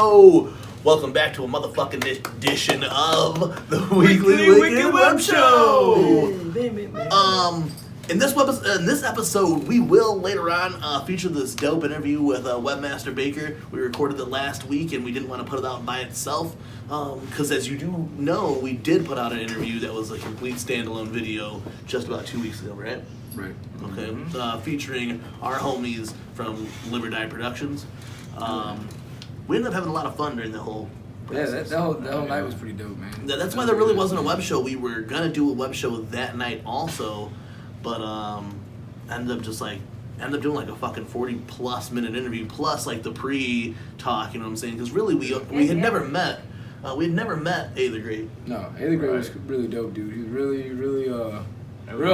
Webshow! Welcome back to a motherfucking edition of the Weekly Wicked Webshow! In this episode, we will later on feature this dope interview with Webmaster Baker. We recorded it last week and we didn't want to put it out by itself. Because as you do know, we did put out an interview that was a complete standalone video just about 2 weeks ago, right? Right. Okay. Featuring our homies from Live or Die Productions. We ended up having a lot of fun during the whole process. Yeah, that whole night was pretty dope, man. That's why there really wasn't a web show. We were gonna do a web show that night also, but ended up doing like a fucking 40+ minute interview plus like the pre-talk. You know what I'm saying? Because really we had never met. We had never met A the Great. No, A the Great was really dope, dude. He was really real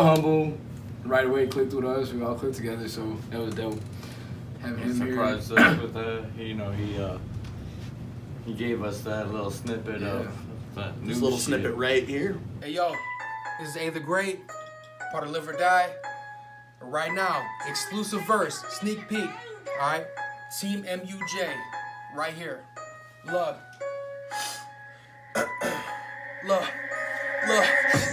humble. Right away clicked with us. We all clicked together, so that was dope. Having him surprised us with that. He gave us that little snippet of that new this little snippet right here. Hey yo, this is A the Great, part of Live or Die. Right now, exclusive verse, sneak peek. Alright? Team MUJ, right here. Look. Look,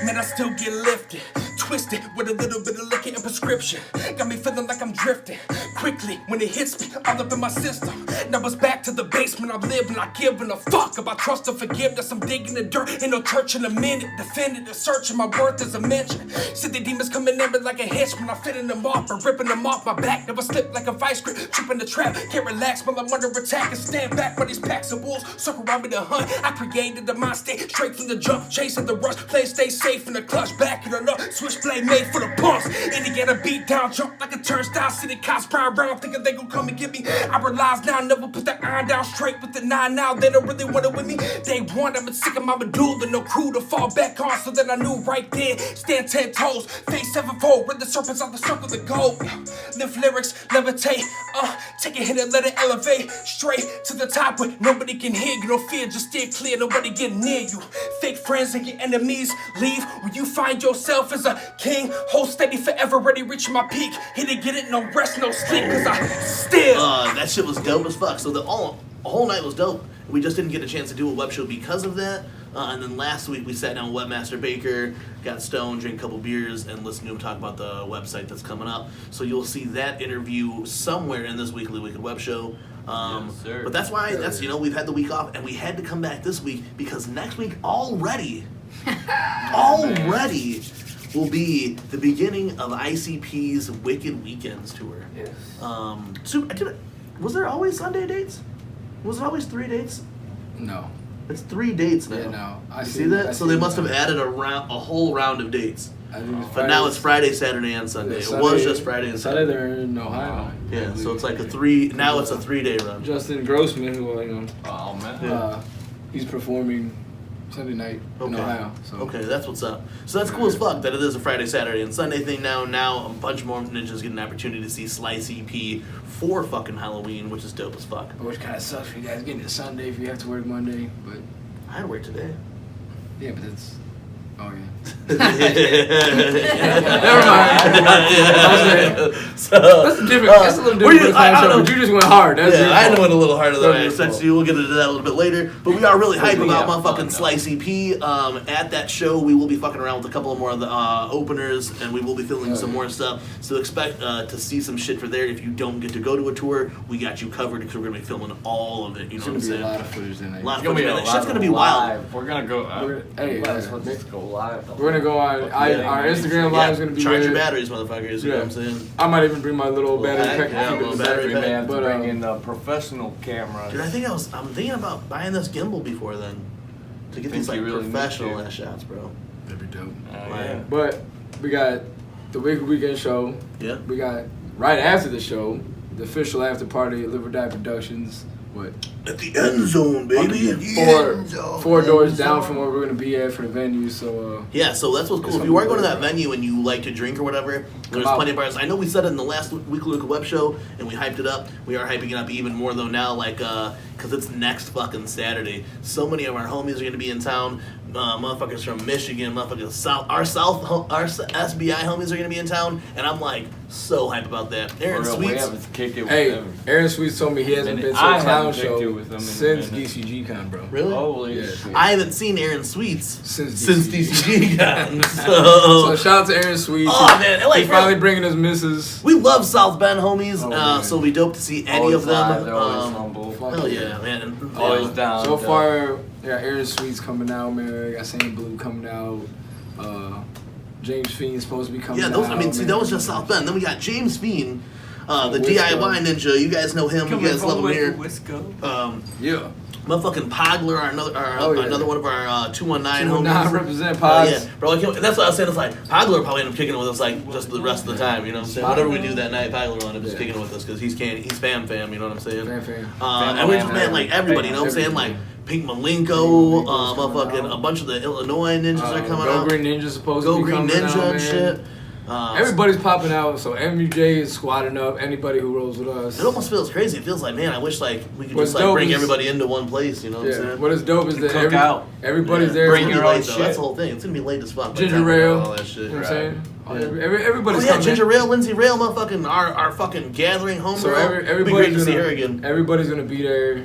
man, I still get lifted, twisted with a little bit of liquor and prescription. Got me feeling like I'm drifting quickly when it hits me all up in my system. Now it's back to the basement I'm living, not giving a fuck about trust or forgiveness. I'm digging the dirt, ain't no church in a minute. Defending and searching, my worth is a mention. See the demons coming in like a henchman. I'm fitting them off and ripping them off my back. Never slip like a vice grip, tripping the trap. Can't relax while I'm under attack and stand back by these packs of wolves. Circle around me to hunt. I created the mind state straight from the jump, chasing the rush. Play stay safe in the clutch, back it up. Switchblade made for the punks. Indiana beat down, jump like a turnstile. City cops proud round, thinking they gon' come and get me. I realize now, never put the iron down straight with the 9 now. They don't really want it with me. Day one, I've been sick of my medulla, no crew to fall back on. So then I knew right then, stand 10 toes, face 7-fold, rid the serpents out the circle the gold. Lift lyrics, levitate, take a hit and let it elevate. Straight to the top where nobody can hear you. No fear, just steer clear, nobody get near you. Fake friends and your enemies leave when you find yourself as a king. Hold steady forever, ready reaching my peak. Hit it, get it, no rest, no sleep, cause I still that shit was dope as fuck. So the whole night was dope. We just didn't get a chance to do a web show because of that. And then last week we sat down with Webmaster Baker, got stoned, drank a couple beers, and listened to him talk about the website that's coming up. So you'll see that interview somewhere in this Weekly Wicked Web Show. Yes, sir. But that's why we've had the week off, and we had to come back this week because next week already will be the beginning of ICP's Wicked Weekends tour. Yes. Was there always Sunday dates? Was it always 3 dates? No. It's 3 dates now. Yeah, no. You see that? So they must have added a whole round of dates. I think it's But now it's Friday, Saturday, and Sunday. Yeah, It was just Friday and Sunday. Saturday. They're in Ohio. Yeah, so it's like now it's a 3-day run. Justin Grossman, who Oh man. Yeah. he's performing Sunday night in Ohio. So. Okay, that's what's up. So that's cool as fuck that it is a Friday, Saturday, and Sunday thing now. Now a bunch more ninjas get an opportunity to see Slice EP for fucking Halloween, which is dope as fuck. Which kind of sucks for you guys getting it Sunday if you have to work Monday, but I had to work today. yeah, but it's. Oh yeah. Never mind. So That's different. That's a little different. But you just went hard. That's yeah, I went a little harder than I That's expected to. We'll get into that a little bit later. But we are really hyped about motherfucking Slice EP. At that show, we will be fucking around with a couple of more of the openers, and we will be filming some more stuff. So expect to see some shit for there. If you don't get to go to a tour, we got you covered because we're going to be filming all of it. You know what I'm saying? A lot of footage in there. A lot of It's gonna be footage. a Shit's lot going to be of wild. live. We're gonna go. Let's go live. We're gonna go on. Our Instagram live is gonna be charge there. your batteries, motherfuckers. You know what I'm saying? I might even bring my little battery pack. yeah, keep it little in the battery back. We may have to But, bring in the professional cameras. Dude, I'm thinking about buying this gimbal before then to get these like you really need professional to. ass shots, bro. That'd be dope. Yeah. But we got the Wicked Weekend show. Yeah. We got right after the show, the official after party at Live or Die Productions. What? At the end zone, baby. At the end zone. Four doors down from where we're gonna be at for the venue. So Yeah, so that's what's cool. If you are going to that venue and you like to drink or whatever, there's plenty of bars. I know we said it in the last Weekly Wicked Web Show, and we hyped it up. We are hyping it up even more, though, now, like, because it's next fucking Saturday. So many of our homies are going to be in town. Motherfuckers from Michigan, motherfuckers our SBI homies are going to be in town, and I'm, like, so hyped about that. Aaron Sweets. Aaron Sweets told me he hasn't been to a clown show with them. Since in a minute. DCG Con, bro. Really? Holy Yeah. shit. I haven't seen Aaron Sweets Since DCG Con. So shout out to Aaron Sweets. Oh, man, like, he's finally bringing his missus. we love South Bend homies, Oh, man. so it'll be dope to see any Always of them. live, they're always humble. Hell yeah, man. Always Yeah. down. So to- far, yeah, Aaron Sweets coming out, man. We got Saint Blue coming out. James Fiend's supposed to be coming Yeah, out. those. I mean, see, man. that was just South Bend. Then we got James Fiend, the Wisco. DIY ninja. You guys know him. Coming You guys from love him here. Wisco. Yeah. Motherfucking Pogler, Oh, yeah. another one of our 219 219 homies. represent Pogs. Yeah, bro. That's what I was saying. It's like Pogler probably end up kicking it with us like just the rest of the time. You know what I'm saying? Whatever we do that night, Pogler will end up just Yeah. kicking it with us because he's fam. You know what I'm saying? Fam. And we just man like everybody. You know what I'm saying? Like Pink Malenko, Malenko's coming motherfucking out. a bunch of the Illinois ninjas are coming Go out. Green Ninja's supposed Go to be Green coming Ninja out, and man. shit. Everybody's popping out, so MUJ is squatting up anybody who rolls with us. It almost feels crazy. It feels like, man, I wish like we could What's just like dope bring is- everybody into one place. You know what I'm Yeah. saying? What is dope is that Cook out. everybody's Yeah. there. Bring for your your own own shit. shit. That's the whole thing. It's gonna be late as fuck. by the Ginger time we got ale. all that shit. You know what I'm Right. saying? Yeah. Everybody's Oh yeah, coming. Ginger Rail, Lindsay Rail, motherfucking our fucking gathering home. So It'd be great everybody's to see gonna, her again. everybody's gonna be there.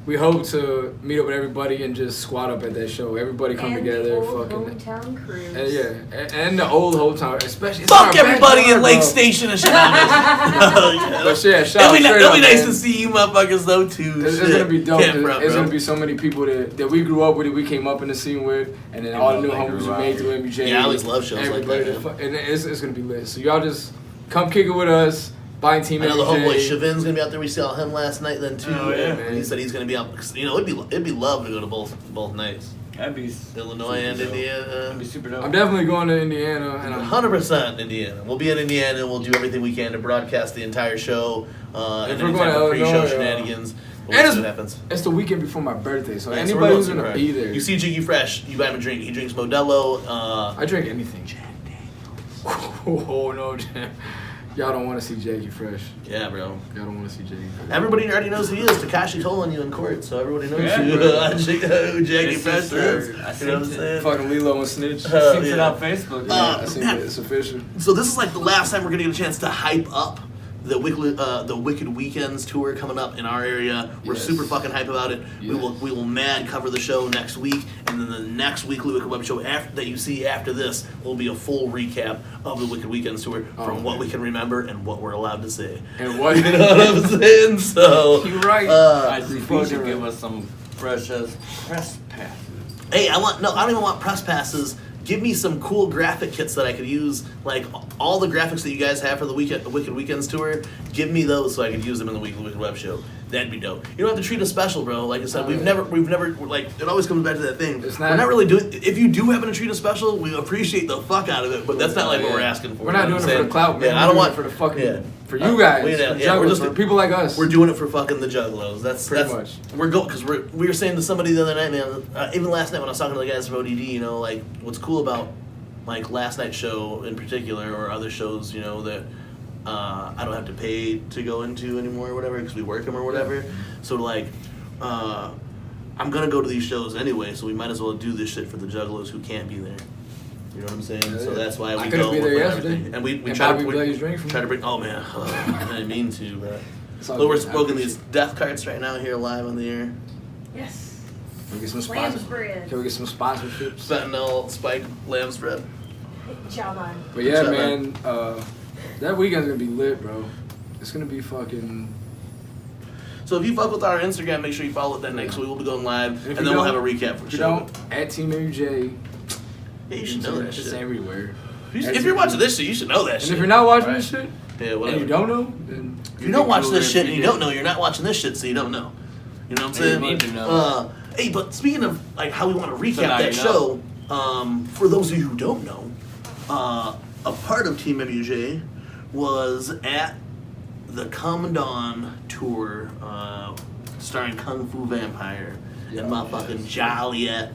We hope to meet up with everybody and just squat up at that show. Everybody come and together, the old fucking. hometown cruise. And yeah, and the old hometown, especially. it's Fuck in our everybody in backyard, Lake bro. Station and shit. But yeah, shout out straight It'll up, be nice man. to see you motherfuckers though too. It's Shit. gonna be dope. Can't 'cause front, it's bro. gonna be so many people that we grew up with, that we came up in the scene with, and then all the new homies we made through MUJ. Yeah, I always love shows like everybody that, man. And it's gonna be lit. So y'all just come kick it with us. Buying Team I know the homeboy MUJ. Chavin's gonna be out there. We saw him last night then too. Oh, yeah, man. He said he's gonna be out. You know, it'd be love to go to both nights, That'd be Illinois and super dope. Indiana. That'd be super dope. I'm definitely going to Indiana, and I'm 100% Indiana. We'll be in Indiana and we'll do everything we can to broadcast the entire show. And If we're any going type to of pre-show Illinois, shenanigans. We'll and see what happens. it's the weekend before my birthday, so Yeah, so anybody we're who's going gonna to be there. You see Jiggy Fresh, you buy him a drink. He drinks Modelo. I drink anything. Jack Daniels. Oh no, Jack. Y'all don't want to see Jackie Fresh. Yeah, bro. Y'all don't want to see Jackie Fresh. Everybody already knows who he is. Takashi told on you in court, so everybody knows Yeah, who bro. Jackie It's Fresh just is. true. I You know what I'm seen it. saying? Fucking Lilo and Snitch. Uh, Seen it yeah. on Facebook. Yeah, I seen man. it. It's official. So this is like the last time we're gonna get a chance to hype up the Wicked Weekends tour coming up in our area. We're Yes. super fucking hype about it. Yes. We will mad cover the show next week, and then the next weekly Wicked Web Show that you see after this will be a full recap of the Wicked Weekends tour from what man. we can remember and what we're allowed to say. And what? You know what I'm saying? So You're right. I think you fucking should right. give us some fresh as press passes. hey, I don't even want press passes. Give me some cool graphic kits that I could use, like all the graphics that you guys have for the Wicked Weekends tour. Give me those so I could use them in the Weekly Wicked Web Show. That'd be dope. You don't have to treat us special, bro. Like I said, Oh, we've yeah. never like it always comes back to that thing. It's We're not- not really doing. If you do happen to treat us special, we appreciate the fuck out of it. But that's not like what we're asking for. We're not you know doing what it I'm for the clout, man. Yeah, I don't want for the fucking yeah. for you guys, we- for yeah, we're jugglers, just- for people like us. We're doing it for fucking the Juggalos. That's Pretty much. We're going because we were saying to somebody the other night, man. Even last night when I was talking to the guys from ODD, you know, like what's cool about like last night's show in particular, or other shows, you know, that I don't have to pay to go into anymore or whatever because we work them or whatever. So like, I'm gonna go to these shows anyway, so we might as well do this shit for the Juggalos who can't be there. You know what I'm saying? Yeah, So yeah. that's why I we couldn't go be there with yesterday. everything. And we And try Bobby to Blaze drank from try to me. bring. Oh man, I didn't mean to, but. It's all Look, we're good. I smoking appreciate these death carts right now here live on the air. Yes. Can we get some Lamb's sponsors? bread. Can we get some sponsorships? Fentanyl, spiked lamb spread. Jawline. But yeah, Shut man, that weekend's gonna be lit, bro. It's gonna be fucking. So if you fuck with our Instagram, make sure you follow it that next week. We'll be going live, If and you then we'll don't- have a recap for If the you show. don't, at Team MJ. Yeah, you should know that It's shit. everywhere. If you're watching this shit, you should know that And shit. if you're not watching Right. this shit, Yeah, and whatever. you don't know, then If you don't watch cool this if shit and you did. don't know, you're not watching this shit, so you don't know. You know what I'm saying? You need to know. Hey, but speaking of like how we want to recap now that you show, for those of you who don't know, a part of Team MUJ was at the Come Dawn tour, starring Kung Fu Vampire and motherfucking Joliet.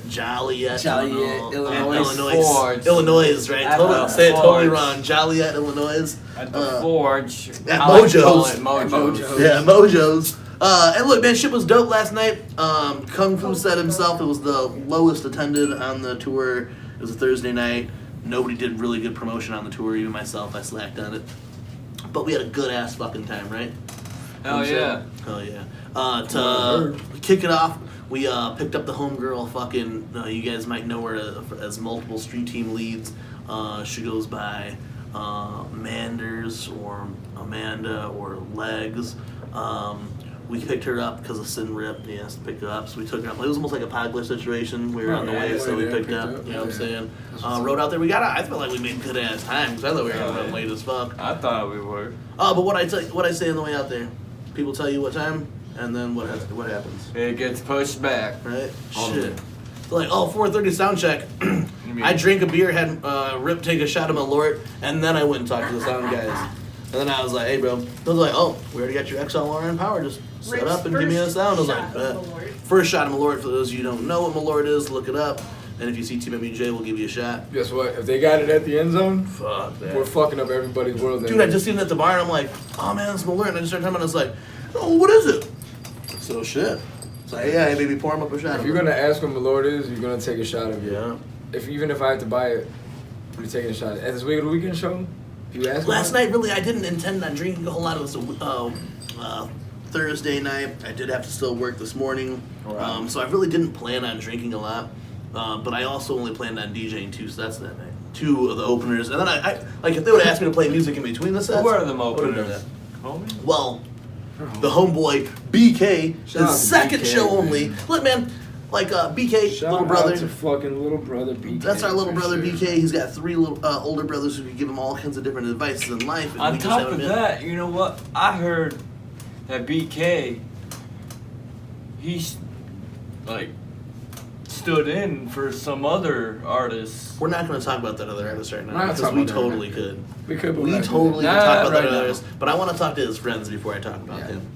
Joliet, Illinois. Forge. Illinois, right? At Totally, the say it totally Forge. wrong. Joliet, Illinois. At the Forge. at I like to call Mojo's. it Mojo's. Yeah, Mojo's. And look, man, shit was dope last night. Kung Fu said himself it was the lowest attended on the tour. It was a Thursday night. Nobody did really good promotion on the tour, even myself. I slacked on it. But we had a good ass fucking time, right? Hell yeah. Hell yeah. To kick it off, we picked up the homegirl. Fucking, you guys might know her as multiple street team leads. She goes by Manders or Amanda or Legs. We picked her up because of Sin Rip. He asked to pick her up, so we took her up. It was almost like a Pogler situation. We were on the way, so we picked up. You know what I'm saying? Rode out there. I feel like we made good ass time because I thought we were gonna run late as fuck. I thought we were. But what I say on the way out there? People tell you what time, and then what happens? It gets pushed back. Right? Shit. So like, 4:30 sound check. I drank a beer, had Rip take a shot of Malort, and then I went and talked to the sound guys. And then I was like, hey, bro. They was like, we already got your XLR and power. Just set up and give me a sound. I was like, first shot of Malort. For those of you who don't know what Malort is, look it up. And if you see Team MJ, we'll give you a shot. Guess what? If they got it at the end zone, fuck that. We're fucking up everybody's world. Dude, I just seen it at the bar, and I'm like, oh, man, it's Malort. And I just started talking about it. I was like, oh, what is it? So, shit. It's like, yeah, hey, baby, pour him up a shot. If you're going to ask what Malort is, you're going to take a shot of it. Yeah. Even if I had to buy it, you're taking a shot. At this weekend show, if you ask last night, really, I didn't intend on drinking a whole lot. It was Thursday night. I did have to still work this morning. Right. So I really didn't plan on drinking a lot. But I also only planned on DJing too, so that's that night. 2 of the openers. And then I like, if they would ask me to play music in between the sets. Who are them openers? Well, the homeboy, BK, his second BK, show man. only. Look, man, like BK, Shout little brother. out to fucking little brother BK. That's our little brother BK. He's got 3 little, older brothers who can give him all kinds of different advices in life. On top of that, you know what? I heard that BK, he's like stood in for some other artists. We're not going to talk about that other artist right now We're not because talking we about totally that. could. We could, but We we're not totally doing could talk about right that other now. artist, but I want to talk to his friends before I talk about him.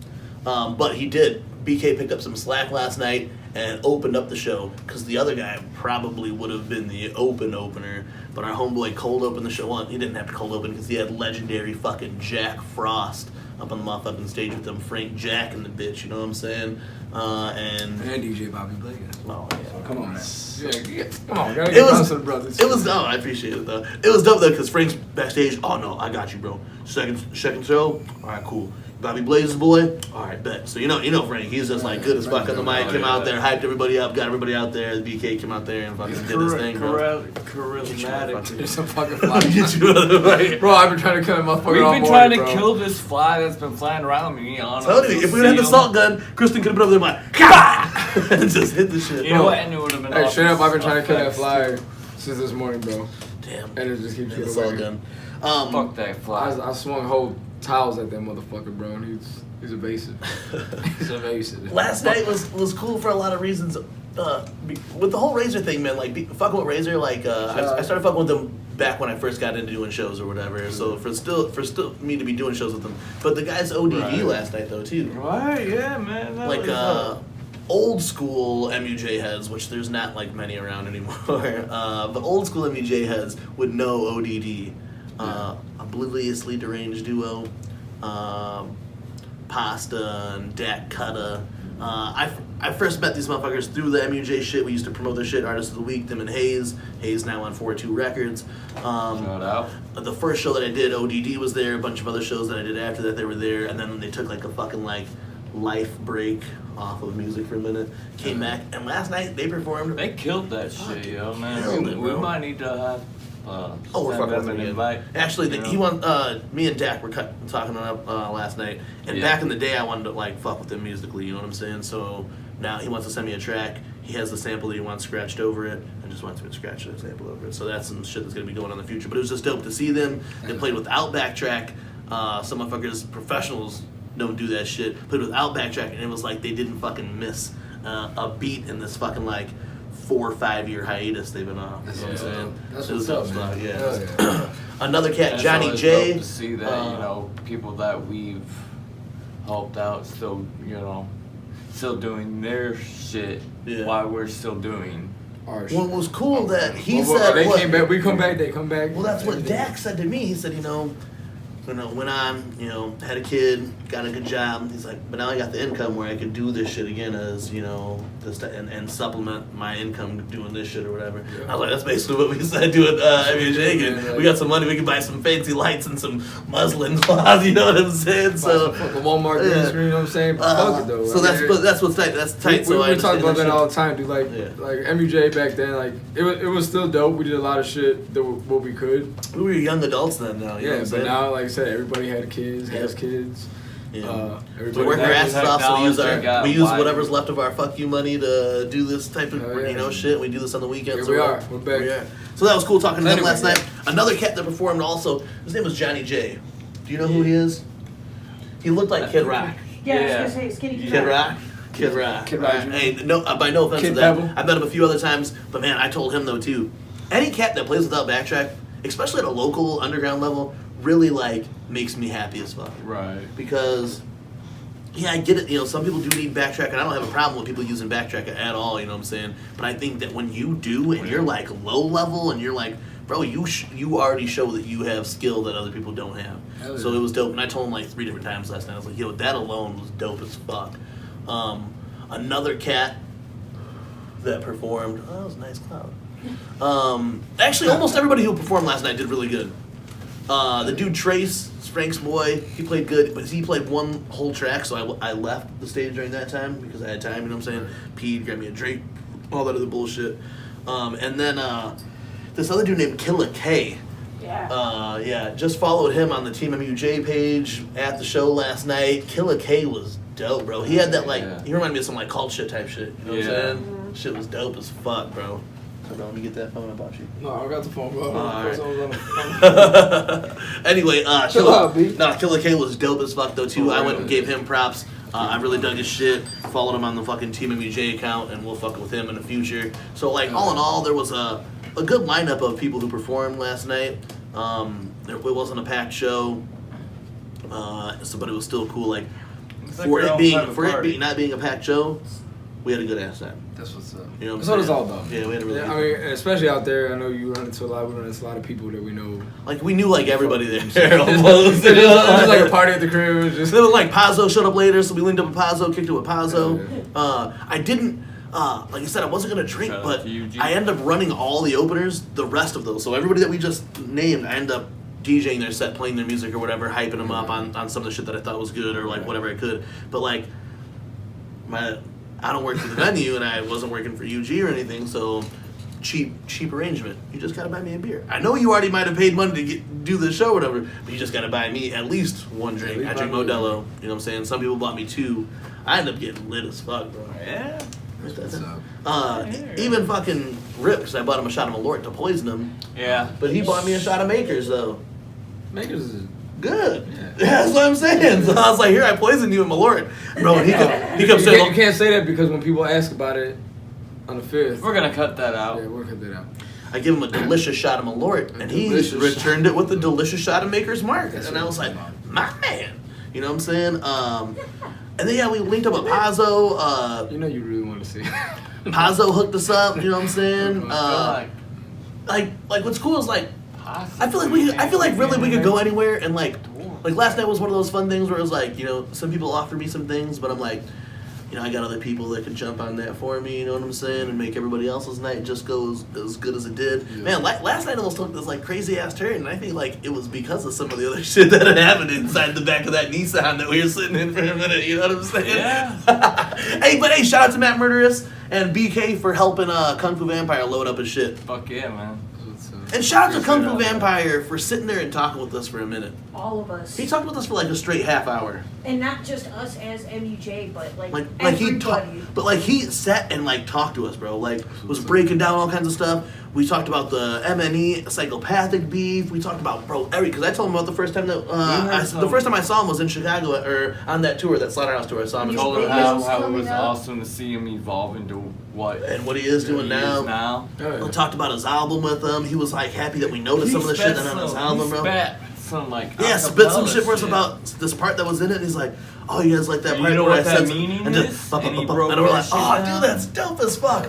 But he did. BK picked up some slack last night and opened up the show because the other guy probably would have been the opener. But our homeboy cold opened the show. Well, he didn't have to cold open because he had legendary fucking Jack Frost up on the motherfucking stage with them Frank Jack and the bitch. You know what I'm saying? And DJ Bobby Blake. oh yeah, Come on, man. Yeah, come on, gotta It get was- close to the brothers. it was no, I appreciate it though. It was dope though because Frank's backstage. Oh no, I got you, bro. Second show. All right, cool. Bobby Blaze's boy. All right, bet. So you know Frank. He's just like good as fuck on the mic. Came out there, hyped everybody up, got everybody out there. The BK came out there and fucking did his thing, bro. Charismatic. There's some fucking fly. Get you out of the way. Bro, I've been trying to kill that motherfucker We've all been morning, trying to bro. kill this fly that's been flying around me. On Tell you, if we had the salt gun, Kristen could have been over there like, "Kah!" and just hit the shit. You know what? And it would have been. Hey, straight up, I've been awesome trying to kill that effects, fly too. since this morning, bro. Damn. And it just keeps Hit the getting salt away. gun. Fuck that fly. I swung whole towels at that motherfucker, bro, and he's evasive. He's evasive. Last night was cool for a lot of reasons. With the whole Razor thing, man, like fucking with Razor, like I started fucking with them back when I first got into doing shows or whatever. So for still me to be doing shows with them, but the guys ODD last night though too. Right? Yeah, man. That Like was, old school MUJ heads, which there's not like many around anymore. But old school MUJ heads would know ODD, Obliviously Deranged Duo, Pasta and Dak Cutta. I first met these motherfuckers through the MUJ shit. We used to promote their shit, Artist of the Week, them and Hayes. Hayes now on 4-2 Records. Shout out. The first show that I did, ODD was there. A bunch of other shows that I did after that, they were there. And then they took like a fucking like life break off of music for a minute. Came back, and last night they performed. They killed that shit, yo, Killed man. it, We bro. might need to have. Oh, we're send fucking them with an him invite. again. Actually, you know? he won. Me and Dak were talking up last night, and back in the day, I wanted to like fuck with him musically. You know what I'm saying? So now he wants to send me a track. He has the sample that he wants scratched over it, and just wants me to scratch the sample over it. So that's some shit that's gonna be going on in the future. But it was just dope to see them. They played without backtrack. Some motherfuckers, professionals, don't do that shit. Played without backtrack, and it was like they didn't fucking miss a beat in this fucking like 4 or 5 year hiatus they've been on. You know what I'm saying? That's It was what's up, dope man. stuff, Hell yeah. Another cat, That's Johnny always J. dope to see that, you know, people that we've helped out still, you know, still doing their shit while we're still doing. Our Well, it was cool that he Well, said. they what- came back. We come back. They come back. Well, that's what Dak said to me. He said, you know, went on, had a kid, got a good job. He's like, but now I got the income where I could do this shit again as, this and supplement my income doing this shit or whatever. Yeah. I was like, that's basically what we said doing MUJ again. We got some money, we can buy some fancy lights and some muslin cloth, you know what I'm saying? So fucking Walmart green screen, you know what I'm saying? Fuck it though. So that's what's tight. That's tight. We talk about that all the time, dude. Like MUJ back then, like it was still dope. We did a lot of shit that what we could. We were young adults then, now. You know what I'm but saying? now, like I said, everybody had kids, has kids. Yeah. We work our asses off, so we use whatever's left of our fuck you money to do this type of shit. We do this on the weekends. Here we are. We're back. Yeah. So that was cool talking to them last night. Another cat that performed also. His name was Johnny J. Do you know who he is? He looked like Kid Rock. Yeah, I was gonna say Skinny Kid Rock. Kid Rock. Kid Rock. Hey, no, by no offense to that. I've met him a few other times, but man, I told him though too. Any cat that plays without backtrack, especially at a local underground level, really makes me happy as fuck. Right. Because I get it, some people do need backtrack, and I don't have a problem with people using backtrack at all, you know what I'm saying? But I think that when you do, and you're low level, and you're bro, you already show that you have skill that other people don't have. Yeah. So it was dope, and I told him 3 different times last night. I was like, yo, that alone was dope as fuck. Another cat that performed, that was a nice cloud. Actually, almost everybody who performed last night did really good. The dude Trace, Frank's boy, he played good, but he played one whole track, so I left the stage during that time because I had time, you know what I'm saying? Peed, grabbed me a drink, all that other bullshit. And then this other dude named Killa K. Yeah. Just followed him on the Team MUJ page at the show last night. Killa K was dope, bro. He had that he reminded me of some cult shit type shit. You know what I'm saying? Mm-hmm. Shit was dope as fuck, bro. Hold on, let me get that phone about you. No, I got the phone, bro. Anyway, Killa K was dope as fuck though too. Oh, I went and gave him props. I really dug his shit. Followed him on the fucking Team MUJ account, and we'll fuck with him in the future. So all in all, there was a good lineup of people who performed last night. It wasn't a packed show, but it was still cool. For it not being a packed show, we had a good ass time. That's what's up. You know that's what it's all about. Yeah, we had a really good time. Especially out there, I know you run into a lot of people that we know. We knew everybody there almost. It was like a party at the crib. It was Pazzo showed up later, so we linked up with Pazzo, kicked it with Pazzo. I didn't, like I said, I wasn't going to drink, but I ended up running all the openers, the rest of those. So everybody that we just named, I ended up DJing their set, playing their music or whatever, hyping them up on some of the shit that I thought was good or whatever I could. But I don't work for the venue, and I wasn't working for UG or anything, so cheap arrangement. You just gotta buy me a beer. I know you already might have paid money to do the show or whatever, but you just gotta buy me at least one drink. I drink Modelo, you know what I'm saying? Some people bought me 2. I ended up getting lit as fuck, bro. Yeah. Even fucking Rip, because I bought him a shot of Malort to poison him. Yeah. But he bought me a shot of Makers, though. Makers is good. Yeah. That's what I'm saying. So I was like, here, I poisoned you in Malort. Bro, and he kept saying... You can't say that because when people ask about it on the 5th... We're going to cut that out. Yeah, we'll cut that out. I give him a delicious shot of Malort, and he returned it with a delicious shot of Maker's Mark. And I was like, my man. You know what I'm saying? And then, we linked up with Pazzo. You know you really want to see Pazzo hooked us up, you know what I'm saying? What's cool is, I feel like really we could go anywhere, and last night was one of those fun things where it was some people offered me some things, but I'm like, I got other people that could jump on that for me, you know what I'm saying, and make everybody else's night just go as good as it did. Yeah. Man, last night almost took this crazy ass turn, and I think it was because of some of the other shit that had happened inside the back of that Nissan that we were sitting in for a minute, you know what I'm saying? Yeah. Hey, shout out to Matt Murderous and BK for helping Kung Fu Vampire load up his shit. Fuck yeah, man. And shout out to Kung Fu Vampire for sitting there and talking with us for a minute. All of us. He talked with us for a straight half hour. And not just us as MUJ, but everybody. He sat and talked to us, bro. Was breaking down all kinds of stuff. We talked about the MNE psychopathic beef. We talked about because I told him about the first time that the first time I saw him was in Chicago or on that tour, that Slaughterhouse tour. I saw him. I told him how it was awesome to see him evolve into what he is doing now. We talked about his album with him. He was happy that we noticed some of the shit that on his album, bro. some like spit some acapella shit for us about this part that was in it. And he's like, "Oh, you guys like that part?" You know where what I that said meaning and is? And he and broke we're like, that "Oh, shit dude, down. that's dope as fuck."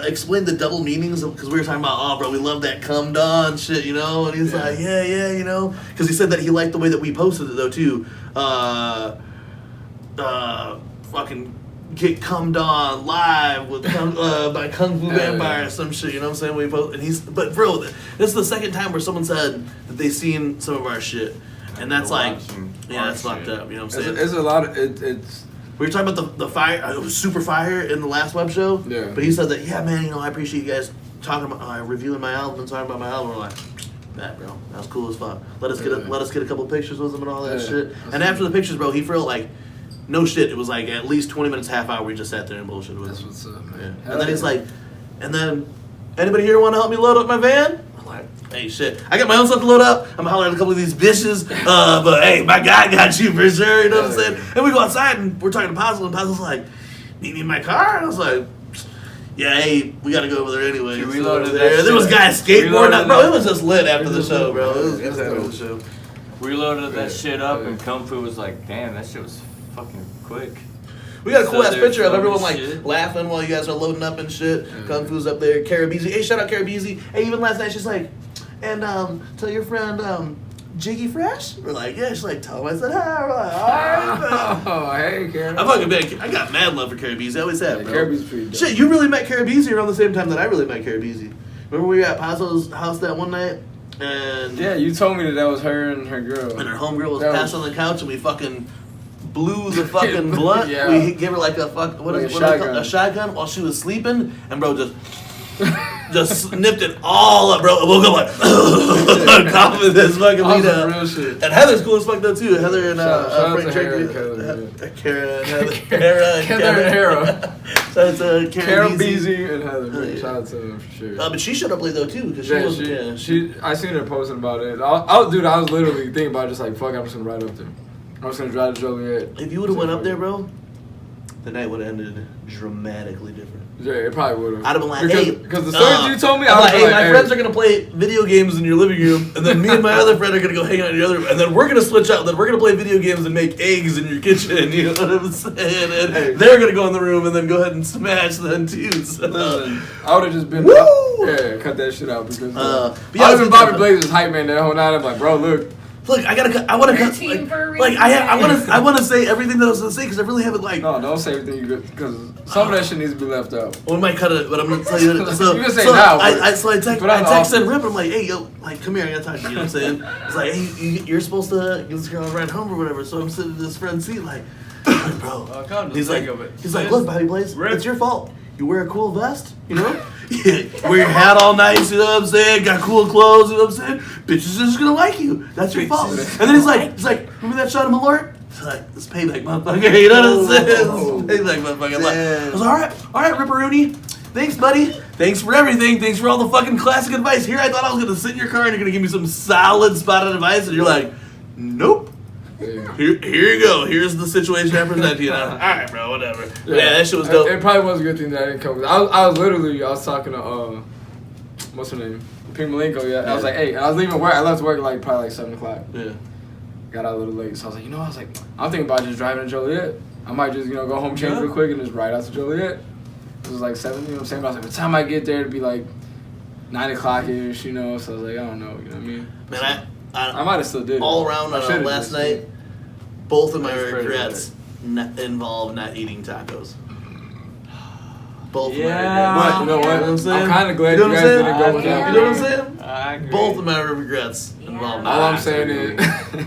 Explain the double meanings because we were talking about, "Oh, bro, we love that come dawn shit," you know. And he's like, "Yeah, you know," because he said that he liked the way that we posted it though too. Fucking get come dawn live with by Kung Fu Vampire or some shit, you know what I'm saying? We post, and but bro, this is the second time where someone said that they seen some of our shit, and that's like, that's fucked up, you know what I'm saying? It's a lot of it's. We were talking about the fire, it was super fire in the last web show. Yeah. But he said that, yeah, man, you know, I appreciate you guys talking about reviewing my album and talking about my album. We're like, that, bro, that was cool as fuck. Let us get a couple pictures with him and all that shit. And after the pictures, bro, he felt like, no shit, it was like at least 20 minutes, half hour, we just sat there and bullshit with him. That's what's up, man. Yeah. And then he's like, anybody here want to help me load up my van? I'm like, hey, shit, I got my own stuff to load up. I'm hollering at a couple of these bitches, but hey, my guy got you for sure, you know what I'm saying? And we go outside and we're talking to Puzzle, and Puzzle's like, meet me in my car? And I was like, yeah, hey, we gotta go over there anyway. Dude, we So loaded there. that There was shit. guys skateboarding. Bro, it was just lit after the show, bro. It was after the show. We loaded that shit up, and Kung Fu was like, "Damn, that shit was fucking quick." We got a cool So ass they're picture of filming everyone like shit. laughing while you guys are loading up and shit. Kung Fu's up there. Karabizi. Hey, shout out Karabizi. Hey, even last night she's like, and tell your friend Jiggy Fresh. We're like, yeah. She's like, tell him I said hi. We're like, all right. Oh, hey, Karen. I'm fucking bad. I got mad love for Karabizi. I always have, bro. Karabizi's pretty dope. Shit, you really met Karabizi around the same time that I really met Karabizi. Remember we were at Pazzo's house that one night? And Yeah, you told me that was her and her girl. and her homegirl was That passed on the couch, and we fucking blew the fucking blunt. Yeah. We gave her like a Like a shotgun while she was sleeping, and bro just snipped it all up, bro. I woke up like coughing this fucking weed out. Real shit. And Heather's cool as fuck though too. Heather and Shout out Frank to Hera Drake, and Heather, Kara and Heather, Kara and Hera. Shout out to Kara Karen Beasy. Beasy and Heather. Oh, yeah. Shout out to them for sure. But she showed up late though too, because I seen her posting about it. I was literally thinking about it, just like, fuck, I'm just gonna ride up there. I'm just gonna drive to Joliet. If you would have went up there, bro, the night would have ended dramatically different. Yeah, it probably would have. I'd have been like, hey. Because the stories you told me, I'm I was like, hey, my friends are going to play video games in your living room, and then me and my other friend are going to go hang out in your other room, and then we're going to switch out, then we're going to play video games and make eggs in your kitchen, you know what I'm saying? And they're going to go in the room and then go ahead and smash then too. So. I would have just been, cut that shit out, because yeah, I was in Bobby Blaze's hype man that whole night. I'm like, bro, look. Look, I want to cut. I want to say everything that I was going to say because I really haven't like. No, don't say everything you good because some of that shit needs to be left out. We might cut it, but I'm gonna tell you. So, you can say now. I texted Rip. I'm like, hey, yo, like, come here, I gotta talk to you. You know what I'm saying? It's like, hey, you're supposed to give this girl a ride home or whatever. So I'm sitting in this friend's seat, like, bro. He's like, look, Bobby Blaze, it's your fault. You wear a cool vest, you know? Yeah, wear your hat all nice, you know what I'm saying? Got cool clothes, you know what I'm saying? Bitches are just gonna like you. That's your fault. And then he's like, remember that shot of Malort? He's like, it's payback, motherfucker. You know what I'm saying? It's payback, motherfucker. I was like, all right, Ripperoonie. Thanks, buddy. Thanks for everything. Thanks for all the fucking classic advice. Here I thought I was gonna sit in your car and you're gonna give me some solid spotted advice, and you're like, nope. Here you go. Here's the situation I present to you. All right, bro. Whatever. Yeah, that shit was dope. It probably was a good thing that I didn't come. I was talking to what's her name, Pink Malenko. Yeah. I was like, hey, I was leaving work. I left work like probably like 7 o'clock. Yeah. Got out a little late, so I was like, I'm thinking about just driving to Joliet. I might just go home, change real quick, and just ride out to Joliet. It was like 7. You know what I'm saying? But I was like, by the time I get there, it'd be like 9 o'clock ish. You know, so I was like, I don't know. You know what I mean? Man, I might have still did all it. around last night. Both of my regrets involve not eating tacos. Both of my regrets. But you know what? I'm saying? I'm kind of glad you know you what guys I'm didn't go with saying? that. You know what I'm saying? I agree. Both of my regrets involve not All I'm eating saying tacos. is,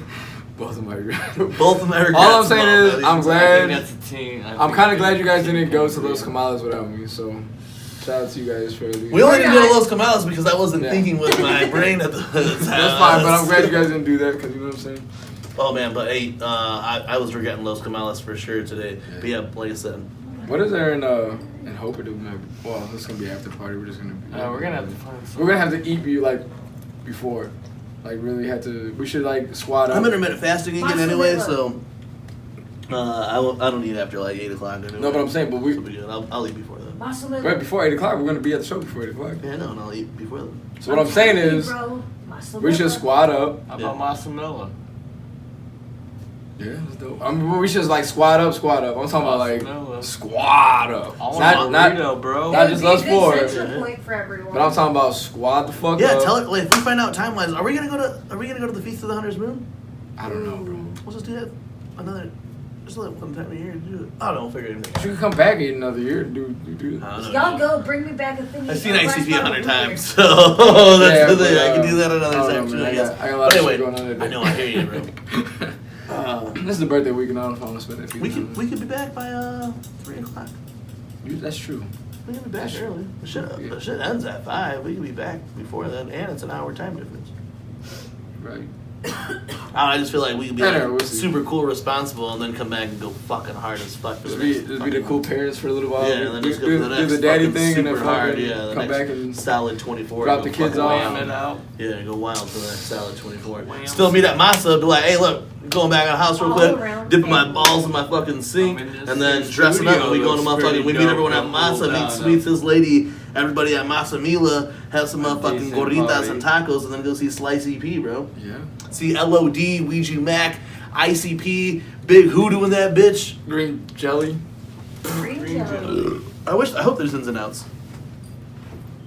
both of my regrets. Both of my regrets. All I'm saying is, I'm I glad. think that's a team. I'm kind of glad you guys didn't go to Los Camales without me. So, shout out to you guys for at least. We only didn't go to Los Camales because I wasn't thinking with my brain at the time. That's fine, but I'm glad you guys didn't do that because you know what I'm saying. Oh man, but hey, I was regretting Los Camales for sure today. Yeah. But yeah, like I said. What is there in Hope or do we have? Well, this is gonna be after party. We're just gonna. We're gonna have to find something. We're gonna have to eat you like before, like really have to. We should like squat up. I'm intermittent fasting again anyway, so I don't eat after like 8 o'clock anyway. No, but I'm saying, but we. I'll eat before then. Right before 8 o'clock, we're gonna be at the show before 8 o'clock. Yeah, no, and I'll eat before then. So what I'm saying is, We should squad up. How about mozzarella? Yeah, that's dope. I mean, we should like squad up. I'm talking about like squad up. I want a burrito, bro. Not just us four. Point for everyone. But I'm talking about squad the fuck up. Yeah, tell it. Like, if we find out time-wise, are we gonna go to the Feast of the Hunter's Moon? I don't know, bro. Let's just do that just like one time a year to do it. I don't know, we'll figure it out. You can come back in another year and do Y'all go, bring me back a thing. I've seen ICP 100 times, so that's the thing. I can do that another time too, I guess. I got a lot of shit going on today. I know, I hear you, bro. This is the birthday weekend. I don't know if I want to spend it. We could be back by 3 o'clock. That's true. We can be back early. The shit ends at 5. We can be back before then, and it's an hour time difference. Right. I just feel like we could be like, super cool, responsible, and then come back and go fucking hard as fuck. Just be the cool parents for a little while. Yeah, and then just go for the next do the daddy thing and then hard. Yeah, come back and solid 24. Drop the kids off. Out. Yeah, go wild for the next solid 24. Still meet at Masa, be like, hey, look, going back in the house real quick, dipping my balls in my fucking sink, and then dressing up, and we go to motherfucking, we meet everyone at Masa, meet Sweets, his lady, everybody at Masa Mila, have some motherfucking gorditas and tacos, and then go see Slice EP, bro. Yeah. See LOD, Ouija Mac, ICP, Big Hoodoo in that bitch. Green jelly. Green jelly. I hope there's ins and outs.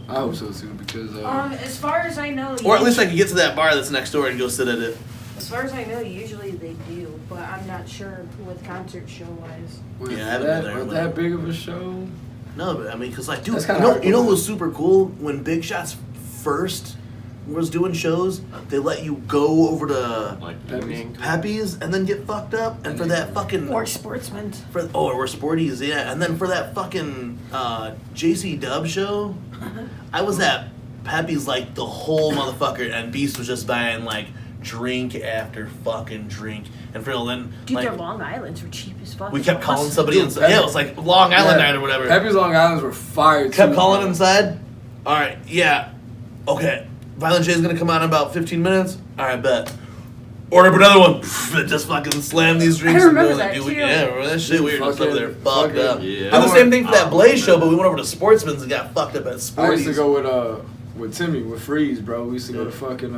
I hope so too, because as far as I know, Or at least I can get to that bar that's next door and go sit at it. as far as I know, usually they do, but I'm not sure with concert show wise. was Yeah, I haven't been there, was but- that big of a show? No, but I mean, cause like, dude, That's kinda hard. you know what was super cool when Big Shots first was doing shows? They let you go over to Like Pepe's and then get fucked up, and for that fucking Or sportsmen. or Sporties, yeah, and then for that fucking JC Dub show, I was at Pepe's like the whole motherfucker, and Beast was just buying like drink after fucking drink, and for then Dude, like their Long Islands were cheap as fuck. we kept calling somebody Dude, inside. Yeah, it was like Long Island night or whatever. Pepe's Long Islands were fire. Kept too, calling bro. inside. All right, yeah, okay. Violent J's gonna come out in about 15 minutes. All right, bet. Order up another one. Just fucking slam these drinks. I remember and go, that, like, too. Yeah, remember that shit? We were just over there fucked up. Yeah. Did the same thing for that Blaze show, but we went over to Sportsman's and got fucked up at I Sporties. used to go with Timmy with Freeze, bro. We used to go to fucking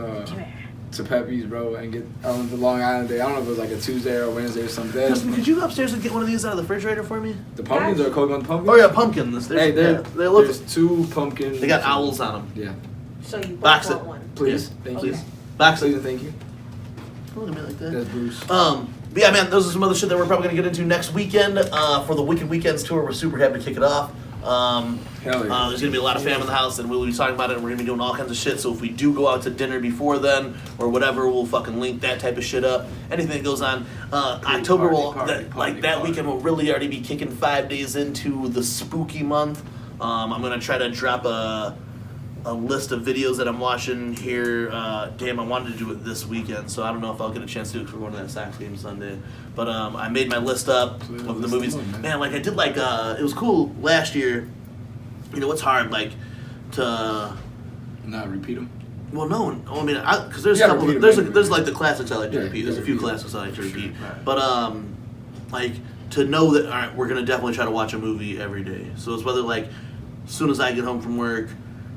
to Pepe's, bro, and get on the Long Island Day. I don't know if it was like a Tuesday or a Wednesday or something. Justin, could you go upstairs and get one of these out of the refrigerator for me? The pumpkins or Coke on the pumpkins? Oh yeah, pumpkins. Hey, they look. there's 2 pumpkins. They got owls on them. Yeah. So you both Box want it. one. Please, Yeah, thank please. you. Box Please it. and thank you. Don't look at me like that. That's Bruce. But yeah, man, those are some other shit that we're probably gonna get into next weekend for the Wicked Weekends tour. We're super happy to kick it off. Hell yeah. There's gonna be a lot of fam in the house, and we'll be talking about it. And we're gonna be doing all kinds of shit. So if we do go out to dinner before then or whatever, we'll fucking link that type of shit up. Anything that goes on, October will that weekend will really already be kicking 5 days into the spooky month. I'm gonna try to drop a list of videos that I'm watching here. Damn, I wanted to do it this weekend, so I don't know if I'll get a chance to do it because we're going to that Sox game Sunday. But I made my list up of the movies. Man, like I did like it was cool last year. You know, it's hard like to Not repeat them. well, no, I mean, because there's Yeah, a couple. repeat 'em, There's man. there's like the classics I like to Yeah, repeat. There's a yeah, few repeat 'em. classics I like to repeat. Right. But like to know that all right, we're gonna definitely try to watch a movie every day. So it's whether like as soon as I get home from work,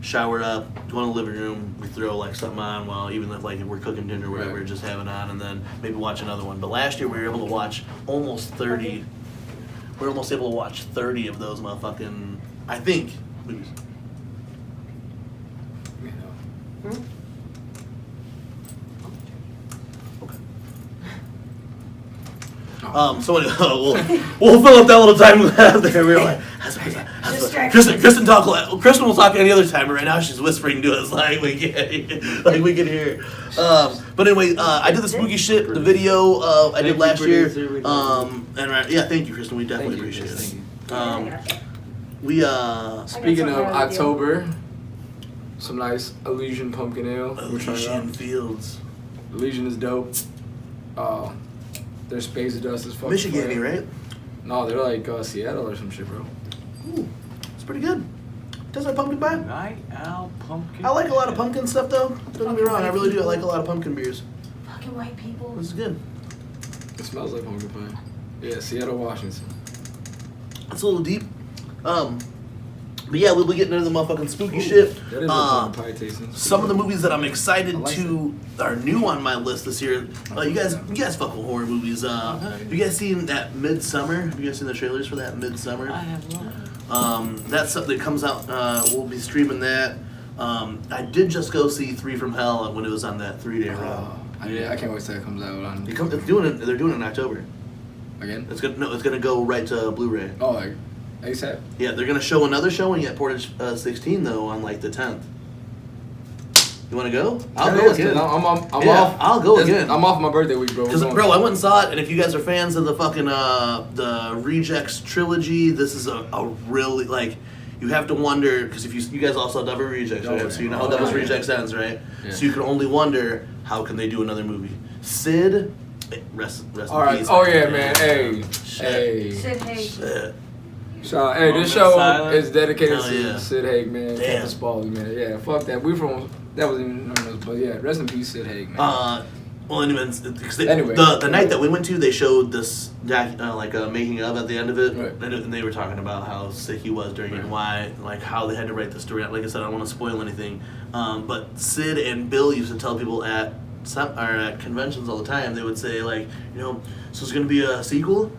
shower up, go in the living room, we throw like something on while even if like if we're cooking dinner or whatever, Right. just have it on, and then maybe watch another one. But last year we were able to watch almost 30. We were almost able to watch 30 of those motherfucking. I think movies. You know. So anyway, we'll fill up that little time we have there. We were like, Kristen talk. Kristen will talk any other time, but right now she's whispering to us like we can hear. But anyway, I did the spooky shit, the video I did last year. And right, yeah, thank you, Kristen. We definitely appreciate it. Speaking of October, some nice Elysian pumpkin ale. We're trying it Elysian out. Fields, Elysian is dope. Their Space Dust is fucking Michigan, fire. right? No, they're like Seattle or some shit, bro. Ooh, it's pretty good. Tastes like pumpkin pie. Night Owl Pumpkin. I like a lot of pumpkin stuff though. Don't get me wrong, I really do. I like a lot of pumpkin beers. Fucking white people. This is good. It smells like pumpkin pie. Yeah, Seattle, Washington. It's a little deep. But yeah, we'll be getting into the motherfucking spooky shit. That is pie tasting. Some of the movies that I'm excited to are new on my list this year. You guys fuck with horror movies. You guys seen that Midsummer? Have you guys seen the trailers for that Midsummer? I have not. That's something that comes out. We'll be streaming that. I did just go see 3 from Hell when it was on that 3-day run. I can't wait till it comes out on. They're doing it in October. Again? It's gonna go right to Blu-ray. Oh, like ASAP? Yeah, they're gonna show another showing at Portage 16 though on like the 10th. You wanna go? I'll go again. I'm off. I'll go again. I'm off my birthday week, bro. Because bro, I went and saw it, and if you guys are fans of the fucking the Rejects trilogy, this is a really like. You have to wonder, because if you guys all saw Devil's Rejects, right? So you know how Devil's Rejects ends, right? Yeah. So you can only wonder, how can they do another movie? Sid, rest in peace. Oh yeah, man. Hey. Sid Haig. Shit. So, hey, this show is dedicated to yeah. Sid Haig, man. Damn. Captain Spaulding, man. Yeah, fuck that. That wasn't even known as, but yeah, rest in peace, Sid Haig, man. Well, anyways, the night that we went to, they showed this making of at the end of it, right. and they were talking about how sick he was during it and why, like how they had to write the story. Like I said, I don't want to spoil anything, but Sid and Bill used to tell people at conventions all the time. They would say like, so it's going to be a sequel,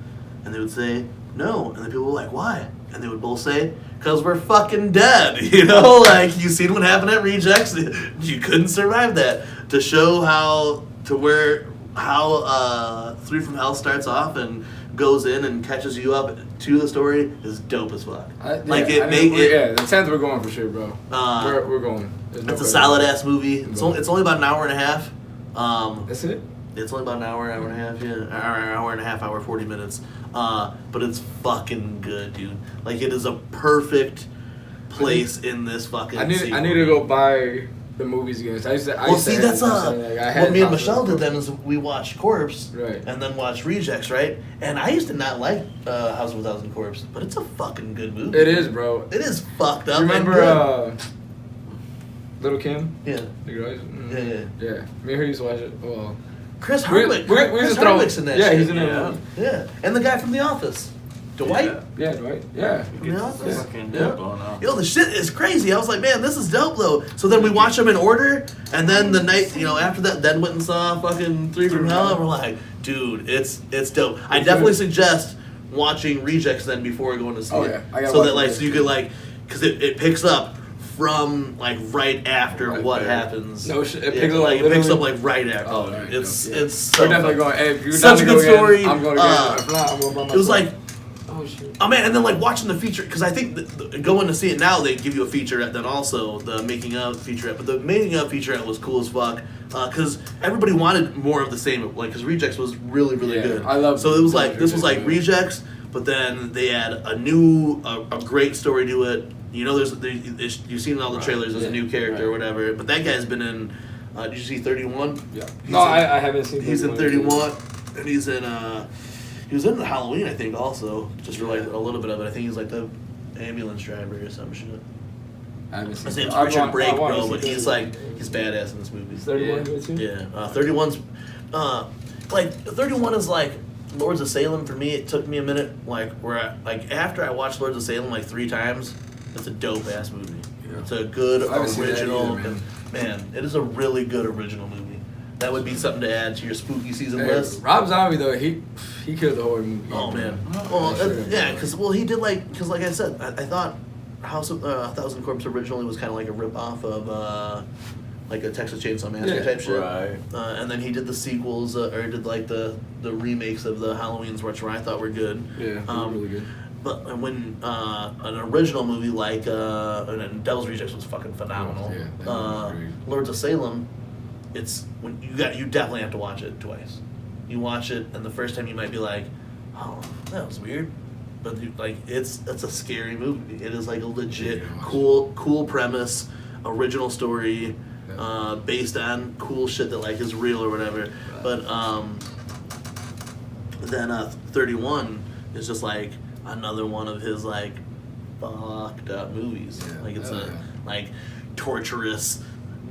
and they would say no, and the people were like, why? And they would both say, because we're fucking dead, like you seen what happened at Rejects, you couldn't survive that. To show how 3 from Hell starts off and goes in and catches you up to the story is dope as fuck. The 10th we're going for sure, bro. We're going. It's a solid ass movie. It's only about an hour and a half. That's it? It's only about an hour and a half, hour and a half, hour 40 minutes. But it's fucking good, dude. Like it is a perfect place in this fucking. I need to go buy the movies again. That's what me and Michelle did then is we watched Corpse, right, and then watched Rejects, right? And I used to not like House of a Thousand Corpses, but it's a fucking good movie. It is, bro. It is fucked up. You remember Little Kim? Yeah. Yeah. Me and her used to watch it. Well, Chris Hardwick. Chris Hardwick's in that shit. He's in it. Yeah. And the guy from The Office. Dwight? Yeah, Dwight. Yeah. From The Office. Yeah. Yo, the shit is crazy. I was like, man, this is dope though. So then we watched them in order, and then the night, after that, then went and saw fucking 3 from Hell, and we're like, dude, it's dope. I definitely suggest watching Rejects then before going to see it. So that so you could because it picks up from right after what happens. No shit. It picks up right after. Oh, right. It's so we're definitely going. Hey, if you're such a good story. I'm going again. If not, I'm going by myself. It was like, oh shit. Oh man, and then watching the feature, because I think going to see it now, they give you a featurette, then also the making of featurette. But the making of featurette was cool as fuck, because everybody wanted more of the same. Because Rejects was really good. I love. So it was this was like Rejects, but then they add a great story to it. You've seen in all the trailers. There's a new character or whatever. But that guy's been in. Did you see 31? Yeah. I haven't seen. He's in 31, and he's in. He was in the Halloween, I think, also, just for a little bit of it. I think he's the ambulance driver or some shit. I haven't seen. His name's Richard Brake, bro, but he's badass in this movie. 31 good too? Yeah, 31's 31 is Lords of Salem for me. It took me a minute, after I watched Lords of Salem 3 times. It's a dope ass movie. Yeah. It's a good original. Man, it is a really good original movie. That would be something to add to your spooky season list. Rob Zombie though, he killed the horror movie. Oh man. Well, because he did because like I said, I thought House of a Thousand Corpses originally was kind of like a rip off of a Texas Chainsaw Massacre type shit. Right. And then he did the sequels or did the remakes of the Halloweens, which I thought were good. Yeah, really good. But when an original movie and Devil's Rejects was fucking phenomenal. Lords of Salem. It's when you definitely have to watch it twice. You watch it, and the first time you might be like, "Oh, that was weird," but it's a scary movie. It is a legit cool premise, original story, based on cool shit that is real or whatever. But then 31 is just another one of his fucked up movies. It's torturous,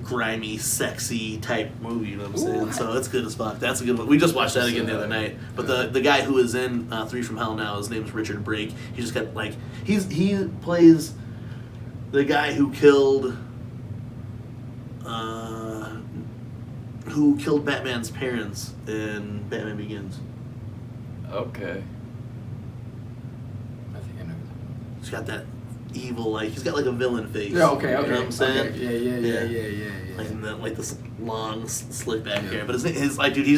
grimy, sexy type movie, you know what I'm saying? So it's good as fuck. That's a good one. We just watched that again the other night. But the guy who is in 3 from Hell now, his name's Richard Brake. He just got he plays the guy who killed Batman's parents in Batman Begins. Okay. I think I know. He's got that evil, like he's got like a villain face. Yeah, okay. You know what I'm saying? Okay. Yeah. Like this long, slick back hair, but his like, dude, he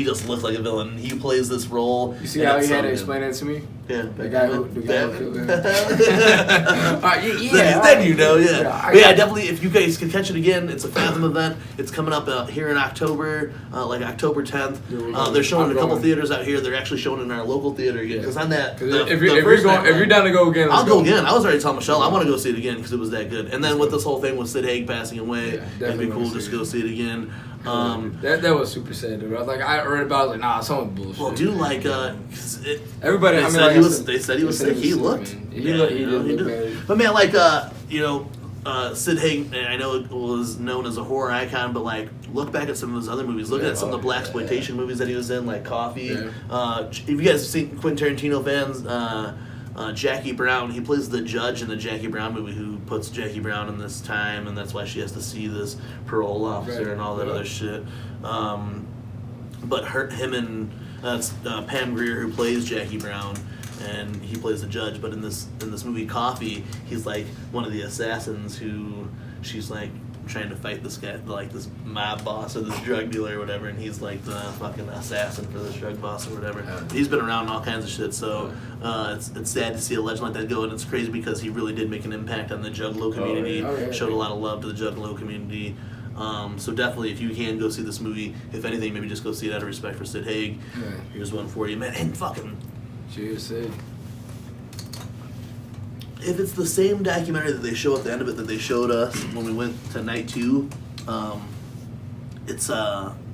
just looks like a villain. He plays this role. You see how he had to explain it to me? Yeah, the guy who killed him. Then you know, definitely. If you guys can catch it again, it's a Fathom event. It's coming up here in October, like October 10th. They're showing in a couple theaters out here. They're actually showing in our local theater again. Because on that, if you're down to go again, I'll go again. I was already telling Michelle I want to go see it again because it was that good. And then with this whole thing with Sid Haig passing away, it'd be cool just to go see it again. That was super sad, dude. I was like, I read about it, I was like, nah, someone's bullshit. Well, dude, like, everybody. They said he was sick. He looked. He did look bad. But man, like, Sid Haig, I know it was known as a horror icon, but like, look back at some of his other movies. Look at some of the blaxploitation movies that he was in, like Coffee. Yeah. If you guys have seen Quentin Tarantino fans, Jackie Brown, he plays the judge in the Jackie Brown movie who puts Jackie Brown in this time, and that's why she has to see this parole officer and all that other shit. But him and Pam Grier, who plays Jackie Brown, and he plays the judge. But in this movie Coffee, he's like one of the assassins who she's like trying to fight this guy, like this mob boss or this drug dealer or whatever, and he's like the fucking assassin for this drug boss or whatever. He's been around all kinds of shit, so it's sad to see a legend like that go, and it's crazy because he really did make an impact on the Juggalo community, showed a lot of love to the Juggalo community. So definitely, if you can go see this movie, if anything, maybe just go see it out of respect for Sid Haig. Here's one for you, man. And fucking cheers, Sid. If it's the same documentary that they show at the end of it that they showed us when we went to night 2, it's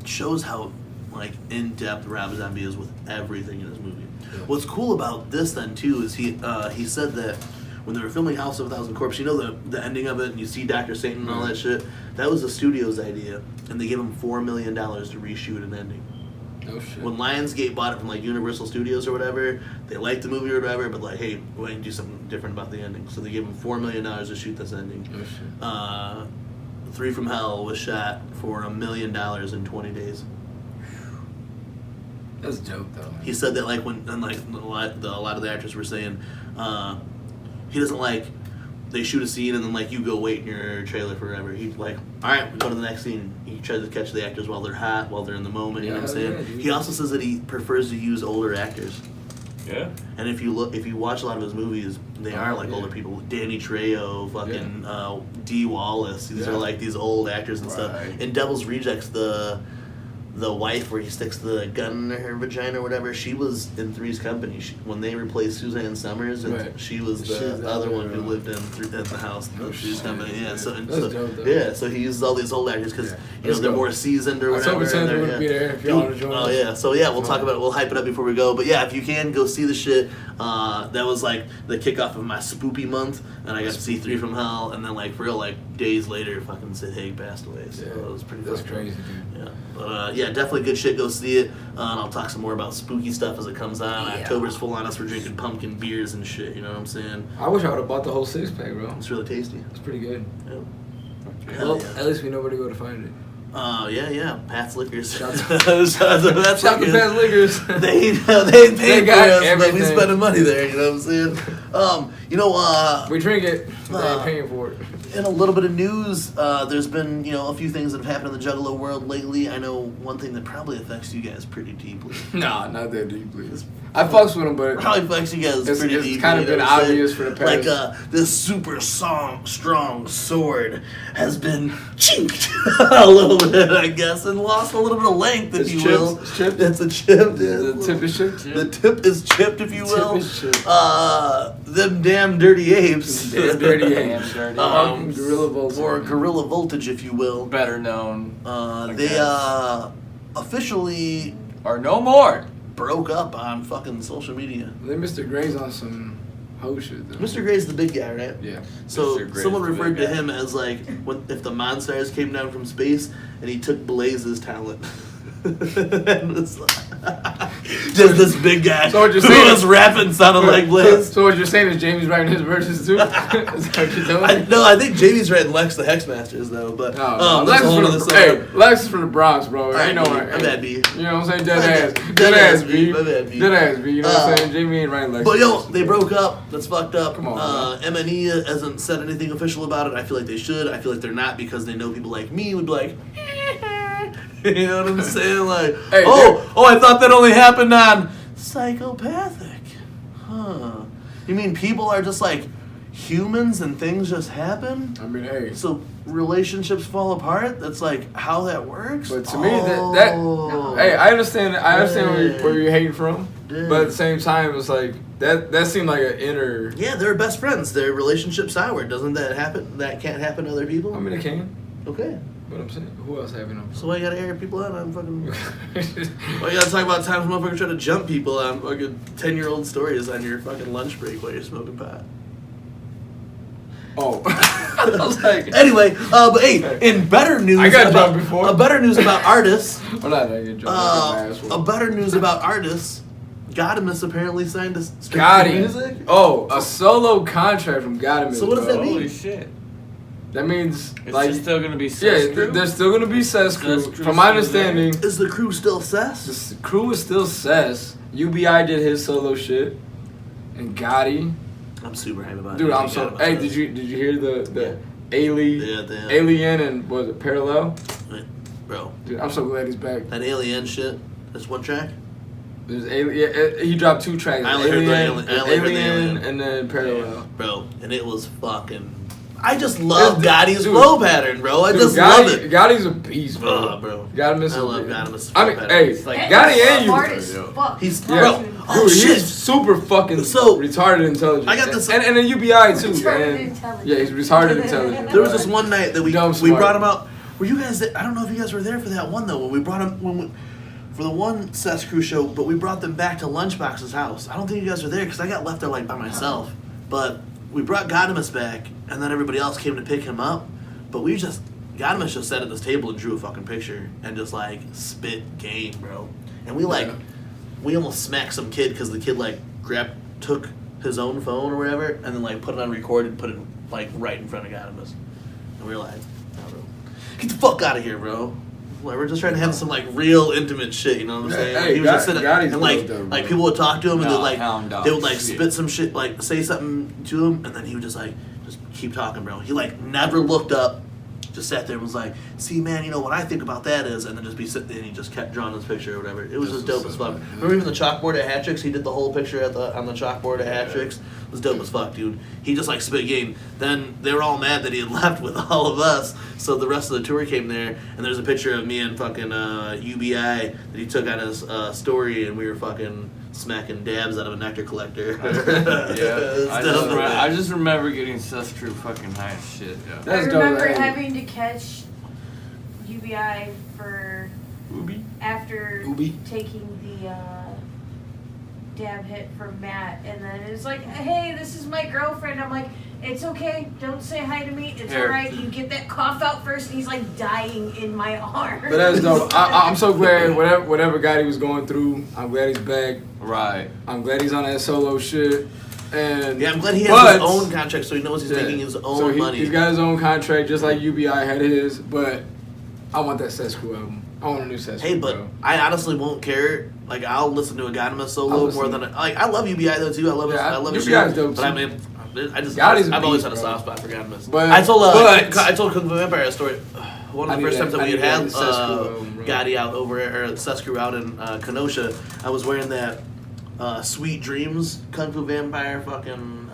shows how like in depth Rob Zombie is with everything in his movie. Yeah. What's cool about this then too is he said that when they were filming House of a Thousand Corpses, you know the ending of it and you see Dr. Satan and all that shit. That was the studio's idea, and they gave him $4 million to reshoot an ending. Oh, shit. When Lionsgate bought it from like Universal Studios or whatever, they liked the movie or whatever, but like, hey, we're going to do something different about the ending. So they gave him $4 million to shoot this ending. Oh, shit. 3 from Hell was shot for $1 million in 20 days. That's dope, though. Man. He said that like when and like a lot of the actors were saying, he doesn't like they shoot a scene and then like you go wait in your trailer forever. He's like, all right, we go to the next scene. He tries to catch the actors while they're hot, while they're in the moment. You know what I'm saying? Yeah, he also says that he prefers to use older actors. Yeah. And if you watch a lot of his movies, they are like older people. Danny Trejo, fucking Dee Wallace. These are like these old actors and stuff. In Devil's Rejects, the wife where he sticks the gun in her vagina or whatever, she was in Three's Company. When they replaced Suzanne Summers, and she was the other one who lived in the house in Three's Company. Yeah, so he uses all these old actors because they're more seasoned or whatever. We'll talk about it. We'll hype it up before we go. But yeah, if you can go see the shit. That was like the kickoff of my spoopy month, and I got to see 3 from Hell, and then like for real, like days later, fucking Sid Haig passed away. So it was pretty. That's crazy, dude. Yeah, but definitely good shit. Go see it. I'll talk some more about spooky stuff as it comes on. October's full on us. We're drinking pumpkin beers and shit. You know what I'm saying? I wish I would have bought the whole 6-pack, bro. It's really tasty. It's pretty good. Yeah. Well, at least we know where to go to find it. Pat's Liquors. Shout to Pat's Liquors. They pay for us, everything. but we spending money there. You know what I'm saying? We drink it. They ain't paying for it. In a little bit of news, there's been a few things that have happened in the Juggalo world lately. I know one thing that probably affects you guys pretty deeply. Nah, not that deeply. I fucks with them, but probably affects you guys pretty deeply. It's kind of been obvious for the past. Like this super strong sword has been chinked a little bit, I guess, and lost a little bit of length, if you will. It's chipped. It's a chip. The tip is chipped. The tip is chipped, if you will. Tip is chipped. Them damn dirty apes. Damn dirty apes. Gorilla Voltage. Or Gorilla Voltage, if you will. Better known. They officially are no more. Broke up on fucking social media. They Mr. Gray's on some hoe shit, though. Mr. Gray's the big guy, right? Yeah. So someone referred to him as like if the Monstars came down from space and he took Blaze's talent. And was like, Just this big guy So what you're who saying was rapping sounded like Blaze. So what you're saying is Jamie's writing his verses too? Is that what you're telling me? No, I think Jamie's writing Lex the Hexmasters though, but Lex that's a whole other story. Lex is from the Bronx, bro. Alright, Ain't no way. I'm bad, B. You know what I'm saying? Dead Dead ass, B. B. My bad, B. Dead ass, B. You know what I'm saying? Jamie ain't writing Lex. But yo, they broke up. That's fucked up. Come on, M&E hasn't said anything official about it. I feel like they should. I feel like they're not because they know people like me would be like, you know what I'm saying? Like, Hey, I thought that only happened on Psychopathic. Huh. You mean people are just like humans and things just happen? I mean, hey. So relationships fall apart? That's like how that works? But to me, hey, I understand where you're hating from. Dude. But at the same time, it's like, that seemed like an inner... Yeah, they're best friends. Their relationship's sour. Doesn't that happen? That can't happen to other people? I mean, it can. Okay. But I'm saying, who else having them? So why you gotta air people out on fucking... Why you gotta talk about times when motherfuckers try to jump people on fucking 10-year-old stories on your fucking lunch break while you're smoking pot? Oh. I was like... Anyway, but hey, in better news... I got jumped before. Better news about artists... I'm not gonna get jumped. a better news about artists... Godimus apparently signed to Gotti. music. Oh, a solo contract from Godimus. So what does that mean? Holy shit. That means It's like just still gonna be Cess crew? there's still gonna be Cess crew. Cess crew's From my still understanding, Is the crew still Cess? the crew is still Cess. UBI did his solo shit, and Gotti. I'm super hyped about it. Dude, I'm so. Hey, did you hear the Alien and was it Parallel? Bro, Dude, I'm so glad he's back. that Alien shit. That's one track. There's Alien. He dropped 2 tracks. I only heard the Alien. I only heard the Alien, Alien. and then Parallel. Bro, and it was fucking... I just love Gotti's dude, flow pattern, bro. I Dude, just Gotti, love it. Gotti's a beast, bro. Bro. Godimus I love Godimus. I mean, hey, Gotti and you. He's... Yeah. Bro, oh Dude, shit. he's super fucking So, retarded intelligent. I got this- and then UBI too. Retarded And, intelligent. yeah, he's retarded intelligent. There was this one night that we Dumb smart. brought him out. Were you guys there? I don't know if you guys were there for that one, though. When we brought him... for the one Cess Crew show, but we brought them back to Lunchbox's house. I don't think you guys were there because I got left there like by myself. But we brought Godimus back, and then everybody else came to pick him up. But Godimus just sat at this table and drew a fucking picture and just like spit game, bro. And we we almost smacked some kid because the kid like took his own phone or whatever, and then like put it on record and put it like right in front of Godimus. And we were like, nah, bro, get the fuck out of here, bro. Like, we're just trying to have some like real intimate shit, you know what I'm saying? Hey, he was just sitting Gotti's and like, loved though, like bro. people would talk to him and Nah, they'd hound dog they would like shit. spit some shit, like say something to him, and then he would just keep talking, bro. He like never looked up, just sat there and was like, "See, man, you know what I think about that is," and then just be sitting there and he just kept drawing his picture or whatever. It was just dope as fuck. Remember even the chalkboard at Hattricks? He did the whole picture on the chalkboard at Hattricks. It was dope as fuck, dude. He just like spit game. Then they were all mad that he had left with all of us. So the rest of the tour came there, and there's a picture of me and fucking UBI that he took on his story, and we were fucking smacking dabs out of a nectar collector. Yeah, I just remember getting Cess crew fucking high as shit. Yeah. I That's remember dope. having to catch UBI for Ubi? after Ubi? taking the dab hit from Matt, and then it was like, "Hey, this is my girlfriend." I'm like, "It's okay, don't say hi to me. It's Here. alright. You get that cough out first." And he's like dying in my arms. But that's dope. I'm so glad whatever Gotti was going through, I'm glad he's back. Right. I'm glad he's on that solo shit. And Yeah, I'm glad he has his own contract, so he knows he's making his own so money. He's got his own contract, just like UBI had his. But I want that Cess Crew album. I want a new Cess Crew. Hey, but bro. I honestly won't care. Like, I'll listen to a Godimus solo more than I love UBI though too. I love Yeah, I love his UBI is shit. dope, But too. I mean, Gotti's a I've always beast, had a bro. soft spot for Godimus. But- I told but- I told Kung Fu Vampire a story. One of the first times that we had Cess Crew album, bro. Gotti out over or Cess Crew out in Kenosha, I was wearing that Sweet Dreams Kung Fu Vampire fucking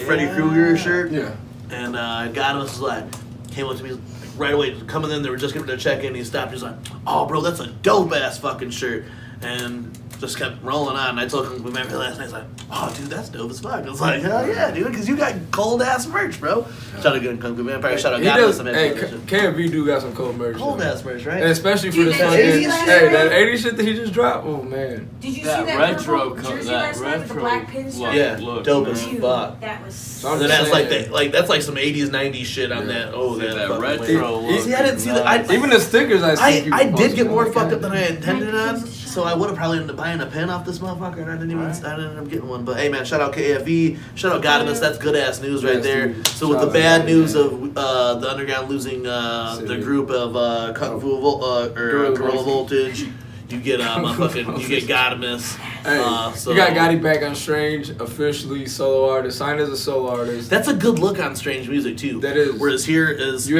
Freddy Krueger shirt. Yeah. And Godimus was like, came up to me right away, coming in. They were just getting their check in. He stopped. He was like, "Oh, bro, that's a dope ass fucking shirt," and just kept rolling on. And I told him, remember last night, he's like, "Oh, dude, that's dope as fuck." I was like, "Hell yeah, dude, because you got cold ass merch, bro." Shout out good Kung Fu Vampire. Shout out He Godimus. does. Hey, KFV do got some cold merch. Cold though. ass merch, right? And especially for Dude, this that fucking 80s that 80s shit that he just dropped. Oh man. Did you That see that retro purple co- jersey that last night with the retro black pinstripe? look. Yeah, Look, dope as man. Dude, fuck. that was. So I'm And just that's like saying. that, that's like some 80s, 90s shit on that. Oh, See, that, that fucking retro way. look See, I didn't see that. is I, Even the stickers I I did get more fucked up than I intended on. So So I would have probably ended up buying a pen off this motherfucker, and I didn't end up getting one. But hey, man, shout out KFE, shout out Godimus. That's good ass news right there. Dude. So with the bad news of the Underground losing the group of Kung Fu Gorilla Voltage. You get you get Godimus. Hey, so you got Gotti back on Strange, officially solo artist, signed as a solo artist. That's a good look on Strange music too. That is. Whereas here is you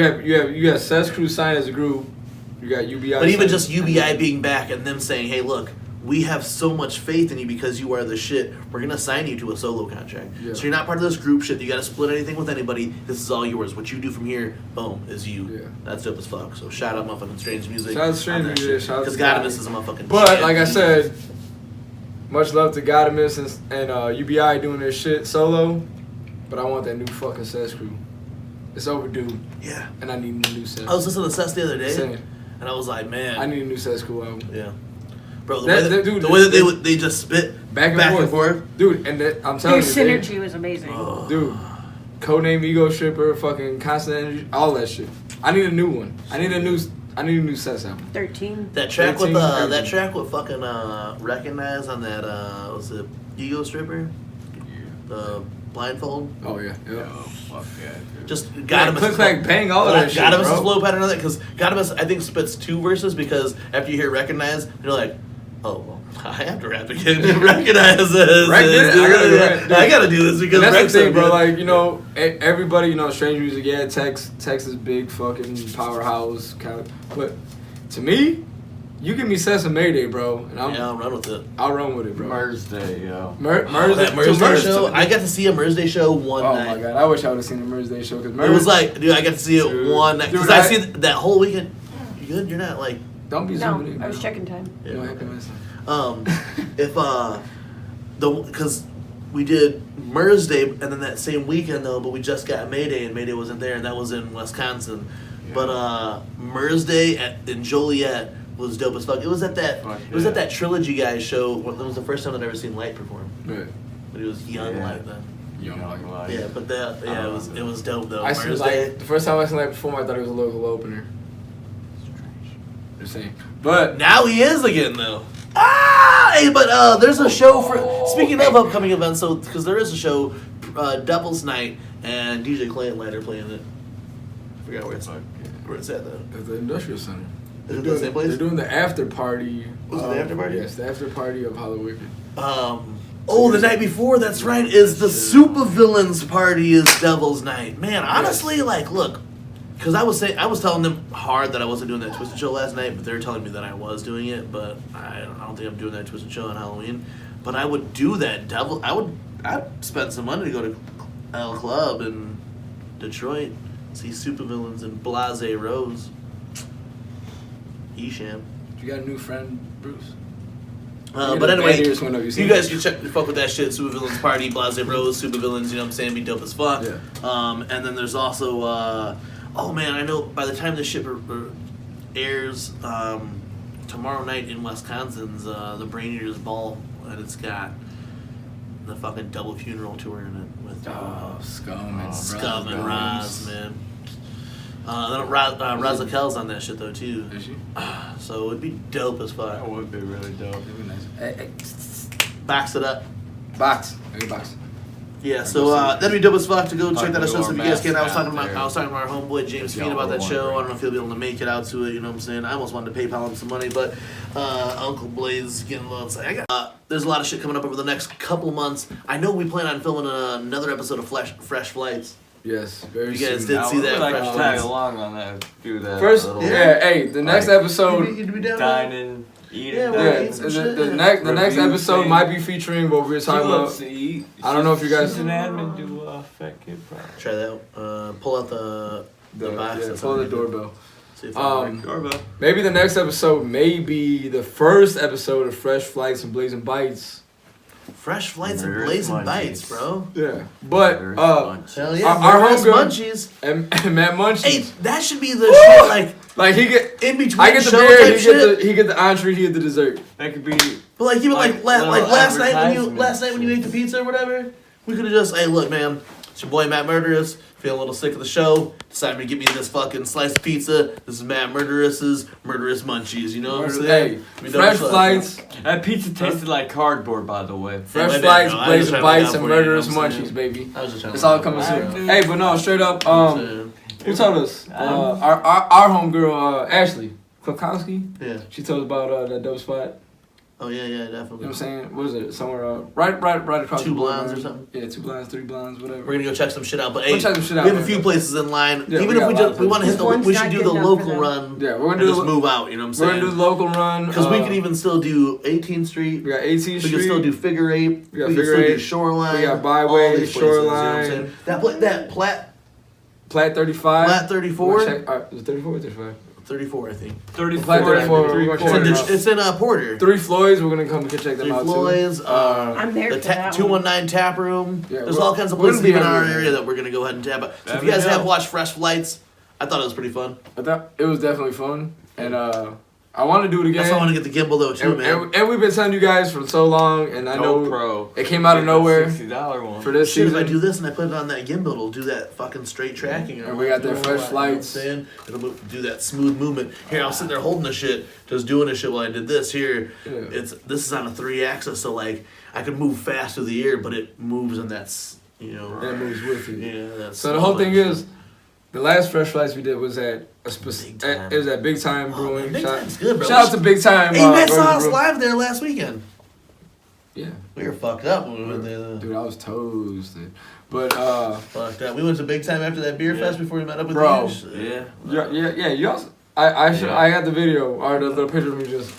have Sess Crew signed as a group. You got UBI. But even just UBI being back and them saying, "Hey, look, we have so much faith in you because you are the shit. We're gonna sign you to a solo contract. Yeah. So you're not part of this group shit. You gotta split anything with anybody. This is all yours. What you do from here, boom, is you. Yeah. That's dope as fuck. So shout out motherfucking Strange Music. Shout out Strange Music. Shout out because to Godimus is a motherfucking. But champ. like I said, much love to Godimus and UBI doing their shit solo. But I want that new fucking Sess Crew. It's overdue. Yeah. And I need a new Sess. I was listening to Sess the other day, Same. and I was like, man, I need a new Sess Crew album. Yeah. Bro, Dude, the way that they just spit back and forth. Dude, and I'm telling Their you, synergy was amazing. dude, Codename Ego Stripper, fucking Constant Energy, all that shit. I need a new one. I need a new Sess album. 13. That track 13, with 13. that track with fucking Recognize on that was it Ego Stripper? The blindfold. Oh yeah, yeah. Oh, fuck yeah, dude. Just Click, Godimus. clack, bang, all of that shit, Godimus' bro. flow pattern on that because Godimus I think spits 2 verses because after you hear Recognize, you're like, oh well, I have to rap again. Recognize this. I gotta do this because And that's Rec's the thing, so bro. good. Like, you know, everybody, you know, Strange Music, yeah, Texas big fucking powerhouse kind of. But to me, you give me Sess and Mayday, bro, and I'll run with it. I'll run with it, bro. Mers Day, yo. That Mers Day show. I got to see a Mers Day show one Oh night. my god, I wish I would have seen the Mers Day show because It was like, dude, I got to see it Dude. one night because Dude, I see that whole weekend. You good? You're not like. don't be No, zooming in. I was bro. checking time. You know, happy myself. If because we did Mers Day and then that same weekend though, but we just got Mayday and Mayday wasn't there and that was in Wisconsin. Yeah. But Mers Day in Joliet was dope as fuck. It was at that at that Trilogy guys show. That was the first time I'd ever seen Light perform. Right. But it was young Yeah. Light then. Young Light. Yeah, but it was dope though. I seen Mers Light. Day. The first time I seen Light perform, I thought he was a local opener. Just saying. But Now he is again though. Hey, but there's a show for. Speaking of upcoming events, so because there is a show, Devil's Night, and DJ Clay and Light are playing it. I forgot where it's at though. at the Industrial Center. Is it the same place? They're doing the after party. Was it the after party? Yes, the after party of Halloween. The night before, that's right, is the Supervillains party is Devil's Night. Man, honestly, like, look, because I was telling them hard that I wasn't doing that Twisted Show last night, but they're telling me that I was doing it, but I don't think I'm doing that Twisted Show on Halloween. But I would do that I'd spend some money to go to L Club in Detroit, see Supervillains and Blase Rose. Esham. You got a new friend, Bruce? But anyway, you you guys can fuck with that shit. Supervillains party, Blase Rose, Supervillains. You know what I'm saying? Be dope as fuck. Yeah. And then there's also, oh man, I know by the time this shit airs tomorrow night in Wisconsin's the Brain Eaters Ball, and it's got the fucking double funeral tour in it with Scum and Roz, man. Then Razakel's on that shit though too. Is she? So it'd be dope as fuck. That would be really dope. That'd be nice. Hey, Box it up. box. Hey, box. Yeah, so that'd be dope as fuck to go check that out. do So our if you guys can, I was best talking out to there. our homeboy James If Fiend y'all about that were show. I wondering. don't know if he'll be able to make it out to it. You know what I'm saying? I almost wanted to PayPal him some money, but Uncle Blaze is getting a little upset. There's a lot of shit coming up over the next couple months. I know we plan on filming another episode of Fresh Flights. Yes, very You guys soon. did I see would that like Fresh to Flights. tag along on that. Do that. First, little hey, the next like, episode. You'd be down with it? dining, eating. Yeah, we'll Yeah, eat some shit. the next Review episode thing. might be featuring what we were She talking loves about. to eat. I don't know if you guys- She's an admin to Fat Kid Project. Try that. Pull out the box. Yeah, that's pull the underneath it. doorbell. See if that'll work. Doorbell. Maybe the next episode may be the first episode of Fresh Flights and Blazing Bites. Fresh Flights and There's Blazing munchies. Bites, bro. Yeah, but There's lunch. Hell yeah, Our Murderous homegirl- Munchies. and Matt Munchies. Hey, that should be the shit, like he get, in between I get the show beer, type shit. he get the entree, he get the dessert. That could be. But like even Like, like little last night advertisements. when you ate the pizza or whatever, we could have just, hey look man, it's your boy Matt Murderous feeling a little sick of the show, decided to get me this fucking slice of pizza. This is Matt Murderous's Murderous Munchies. You know what I'm saying? Hey, fresh flights. That pizza tasted like cardboard, by the way. Fresh Yeah, flights, no, blazer bites, and you, murderous you know what I'm munchies, saying? baby. I was just trying It's to all let coming you know. soon. Hey, but no, straight up, who told us? Our homegirl, Ashley Klokowski. Yeah. She told us about that dope spot. Oh yeah, You yeah, know definitely. what I'm saying? What is it? Somewhere right across Two the board, blinds or man. something? Yeah, 2 blinds, 3 blinds, whatever. We're gonna go check some shit out, but We'll hey, check some shit out, we have a man. few places in line. Yeah, Even we if we got a lot just of we want to hit places. the, One's we should not do good the enough for local them. run. Yeah, we're And gonna just do. move out. You know what I'm We're gonna do saying? the local run Because we can even still do 18th Street. We got 18th Street. We can still do Figure Eight. We got can Figure still do Eight. Shoreline. We got Byway, all these places, you know what I'm Shoreline. saying? That Plat 35. Plat 34? Is it 34 or 35? 34, I think. 34. Plat 34. We're gonna check it out. It's in Porter. 3 Floyds. We're gonna come and check them Three out Floyds. too. I'm there The for that 219 Tap Room. Yeah, There's we're- all kinds of we're gonna places be even in our everywhere. area that we're gonna go ahead and tap out. So if Let you guys me have know. watched Fresh Flights, I thought it was pretty fun. I thought it was definitely fun, and I want to do it again. That's why I want to get the gimbal though too, man. And we've been telling you guys for so long, and I know GoPro. it came out of nowhere $60 one. for this Shit, if season. I do this and I put it on that gimbal, it'll do that fucking straight tracking. And we got that fresh You know what I'm flights. saying? It'll do that smooth movement. Here, I was sitting there holding the shit, just doing the shit while I did this. Here, Yeah. this is on a 3-axis, so like I can move fast through the air, but it moves and that's That moves with you. Yeah, that's So the whole thing is, the last fresh flights we did was at a specific. Big Time. It was at Big Time Oh, Brewing. man, Big shout Time's good, bro. shout out to Big Time. Hey, you guys Brewing saw us Brew. live there last weekend. Yeah, We were fucked up when we went there. dude, I was toasted. But Fucked up. We went to Big Time after that beer fest before we met up with Bro. you. Yeah. yeah. You also, I got the video or the little picture of me just.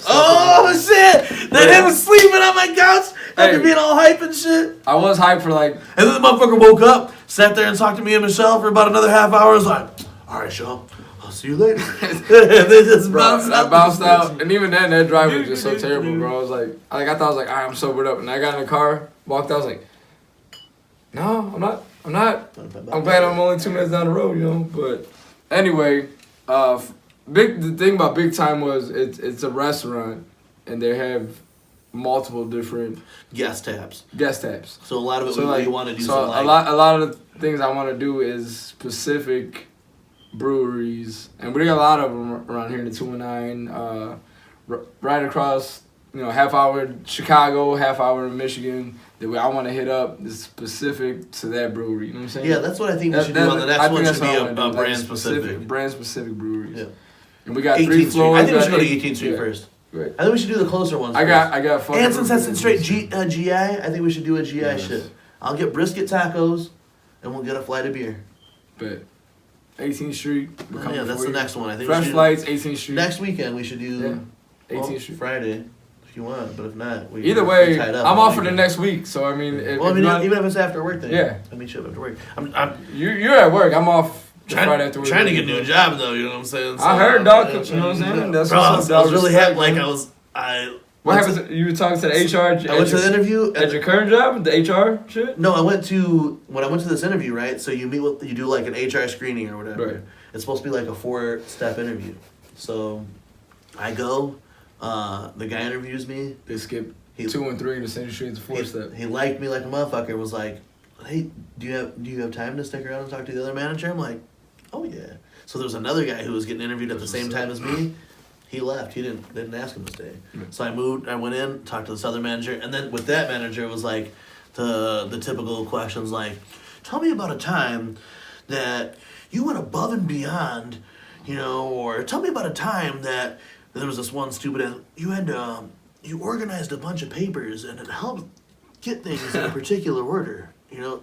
Oh shit! That him was sleeping on my couch after Hey. being all hype and shit. I was hyped for like. And then the motherfucker woke up, sat there and talked to me and Michelle for about another half hour. I was like, all right, Sean, I'll see you later. they just bounced out. I bounced out, and even then, that drive was just so terrible, bro. I was like, I thought I was like, all right, I'm sobered up, and I got in the car, walked out, I was like, no, I'm not. I'm glad I'm only 2 minutes down the road, you know. But anyway, the thing about Big Time was it's a restaurant, and they have multiple different Gas taps. guest taps. So a lot of it So we like, want to do. so So like, a lot of the things I want to do is specific breweries, and we got a lot of them around here in the 219, right across, half hour in Chicago, half hour in Michigan. That I want to hit up is specific to that brewery. You know what I'm saying? yeah, that's what I think we should do on the next one. Should be a brand specific. brand specific breweries. Yeah. And we got 18th 3 Street. floors. I think we should go to got 18th Street yeah. first. Right. I think we should do the closer ones. I got fucking. And since that's in straight breweries. GI, I think we should do a GI Yes. shit. I'll get brisket tacos, and we'll get a flight of beer. But 18th Street. We're coming Yeah, that's for the you. next one. I think we Fresh should do- flights, 18th Street. Next weekend we should do Yeah. 18th Street. Friday, if you want. But if not, Either we're way, tied up I'm all off for the weekend. next week. So I mean, if, Well, I if mean, not, even if it's after work, then Yeah. I mean, shit after work. I'm you're at work. I'm off the Friday trying, after work. trying to get a new job though. You know what I'm saying? I heard, dog. You know what I'm saying? That's Bro, what's up, I was dog. really Respect, happy. Like man. What went happened? You were talking to the HR. I went to the interview. At your current job, the HR shit. No, when I went to this interview, right? So you do like an HR screening or whatever. Right. It's supposed to be like a 4-step interview. So I go, the guy interviews me. They skip He- 2 and 3 to send you straight to 4 step. He liked me like a motherfucker. Was like, hey, do you have time to stick around and talk to the other manager? I'm like, oh yeah. So there was another guy who was getting interviewed at the same time as me. He left. He didn't ask him to stay. So I went in, talked to this other manager, and then with that manager it was like the typical questions like, tell me about a time that you went above and beyond, or tell me about a time that there was this one stupid you organized a bunch of papers and it helped get things in a particular order.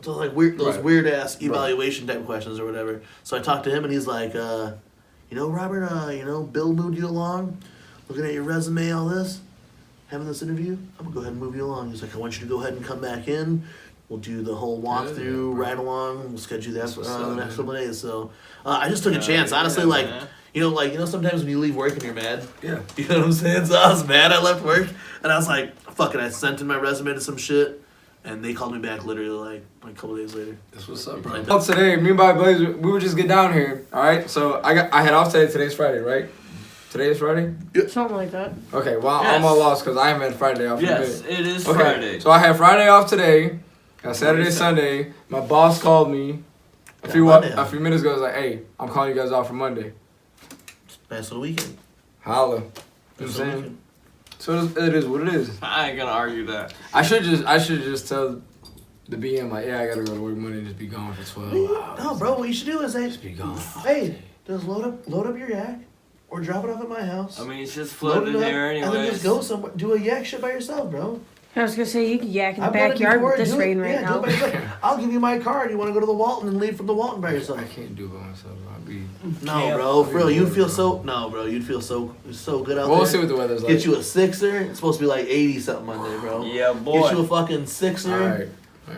So like those Right. weird ass evaluation type questions or whatever. So I talked to him and he's like, Robert, Bill moved you along, looking at your resume, all this, having this interview. I'm gonna go ahead and move you along. He's like, I want you to go ahead and come back in. We'll do the whole walkthrough, Yeah, ride along. We'll schedule that for what's the up, next man. couple of days. So I just took a chance, honestly. yeah, Like, man. sometimes when you leave work and you're mad. Yeah. You know what I'm saying? So I was mad. I left work and I was like, fuck it. I sent in my resume to some shit, and they called me back literally like a couple days later. That's what's up, bro. Like Well, today, me and Bobby Blaze, we would just get down here. All right. So I had off today. Today's Friday, right? Today is Friday. Something like that. Okay. Well, Yes. I'm all lost because I haven't had Friday off. in a Yes, minute. it is Okay. Friday. So I had Friday off today. Got Saturday, What is that? Sunday. My boss called me a few minutes ago, I was like, hey, I'm calling you guys off for Monday. Pass for the weekend. Holla. You know what I'm saying? So it is what it is. I ain't gonna argue that. I should just tell the BM like, yeah, I gotta go to work Monday and just be gone for 12 hours. No, bro, what you should do is Just be gone. hey, just load up your yak or drop it off at my house. I mean, it's just Load floating it up, there anyway. and then just go somewhere. Do a yak shit by yourself, bro. I was gonna say you can yak in the I've done it backyard before. with this Do it. rain right Yeah, now. do it by yourself. I'll give you my card. You want to go to the Walton and leave from the Walton by yourself? I can't do it by myself. I'll be. No, bro. For real, you'd feel so. No, bro. You'd feel so good out there. We'll see what the weather's like. Get you a sixer. It's supposed to be like 80 something Monday, bro. Yeah, boy. Get you a fucking sixer. All right.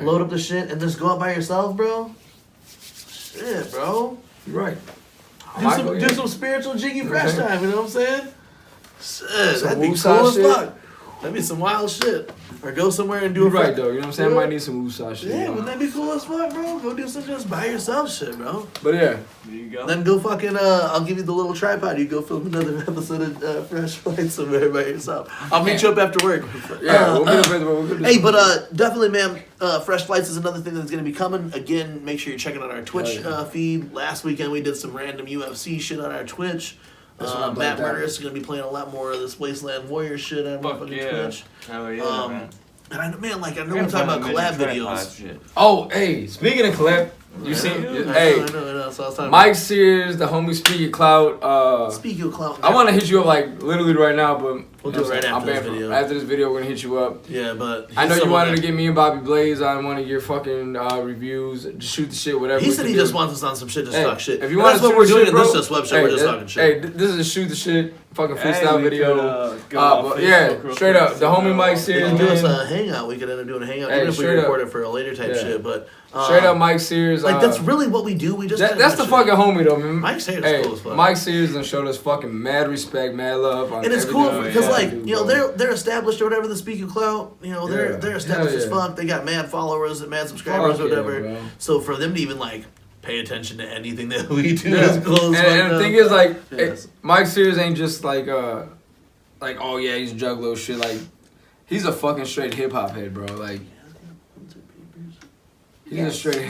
Load up the shit and just go out by yourself, bro. Shit, bro. You're right. Do some spiritual jiggy fresh time. You know what I'm saying? Shit, that'd be woosah cool as shit. fuck. That'd be some wild shit. Or go somewhere and do You're a right though. You know what I'm saying? I might need some woosah shit. Yeah, wouldn't that be cool as fuck, bro? Go do some just by yourself shit, bro. But yeah. There you go. Then go fucking, I'll give you the little tripod. You go film another episode of Fresh Flight somewhere by yourself. I'll meet you up after work. Yeah, we'll meet up at the Hey, but definitely, man, Fresh Flights is another thing that's going to be coming. Again, make sure you're checking out our Twitch feed. Last weekend, we did some random UFC shit on our Twitch. Matt Murderous is going to be playing a lot more of this Wasteland Warrior shit on Fuck fucking yeah. Twitch. Hell yeah, man. And I know, man, like, I know we're talking about collab videos. Shit. Oh, hey, speaking of collab, you seen? I Hey, know. So I was talking Mike Sears, the homie Speaking Cloud. Speaking of clout, I want to hit you up like literally right now, but We'll do it right after this video. After this video, we're gonna hit you up. Yeah, but I know you someone wanted to that- get me and Bobby Blaze on one of your fucking reviews, just shoot the shit, whatever. He we said can he do. just wants us on some shit, just talk shit. If you And want that's to what we're doing shit, in bro, this just website. We're just talking shit. Hey, this is a shoot the shit fucking Hey, freestyle we video. could, go on But Facebook yeah, real straight quick, up, the homie Mike They Sears, can do us man. a hangout. We could end up doing a hangout, Hey, even if we straight record up. it for a later type Yeah. shit. But Straight up, Mike Sears. like that's really what we do. We just that's the fucking homie though, man. Mike Sears Hey, is cool as fuck. Mike Sears done showed us fucking mad respect, mad love. On And it's everything cool we because, fucking like, do, you know, bro. they're established or whatever. The Speaking Clout, you know, they're established as Hell yeah. fuck. They got mad followers and mad subscribers Fuck or whatever. yeah, bro. So for them to even like pay attention to anything that we do Yeah. is cool as fuck. And the though. thing is, like, Yes. Mike Sears ain't just like oh yeah, he's juggalo shit. Like, he's a fucking straight hip hop head, bro. Like, he's a straight,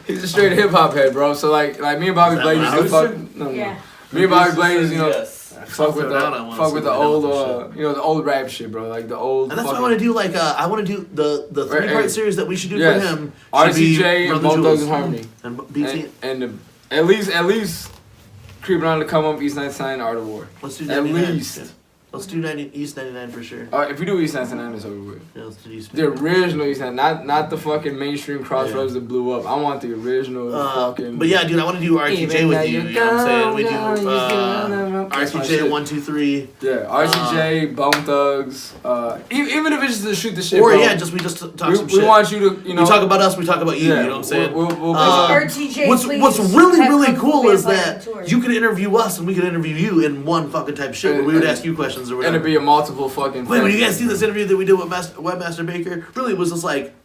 he's a straight hip hop head, bro. So like me and Bobby Is that Blaze what I used to was fuck. No. Yeah. Me and Bobby Blaze, you know, Yes. fuck with the old, shit. you know, the old rap shit, bro. Like the old. And that's what I fucking- want to do. Like, I want to do the Right, 3-part hey. series that we should do Yes. for him. Should be RCJ and Brother Bone Jules. Thugs and Harmony. And BT. And at least creeping on to come up East 99 Art of War. Let's do At 99. least. Yeah. Let's do East 99 for sure. If we do East 99, it's over with. Yeah, let's do East The original East 99, not the fucking mainstream Crossroads that blew up. I want the original fucking. But yeah, dude, I want to do RTJ with you. You know what I'm saying? We do RTJ 1, 2, 3. Yeah, RCJ, Bone Thugs. Even if it's just to shoot the shit. Or bro, yeah, just we just talk some we shit. want you to, you know. We talk about us. We talk about you. Yeah, You know what I'm saying? we'll RTJ, What's please really have come cool to is Vampire that Tour. you could interview us and we could interview you in one fucking type shit where we would ask you questions or and whatever. it'd be a multiple fucking. Wait, when you guys see this interview that we did with Webmaster Baker, really it was just like,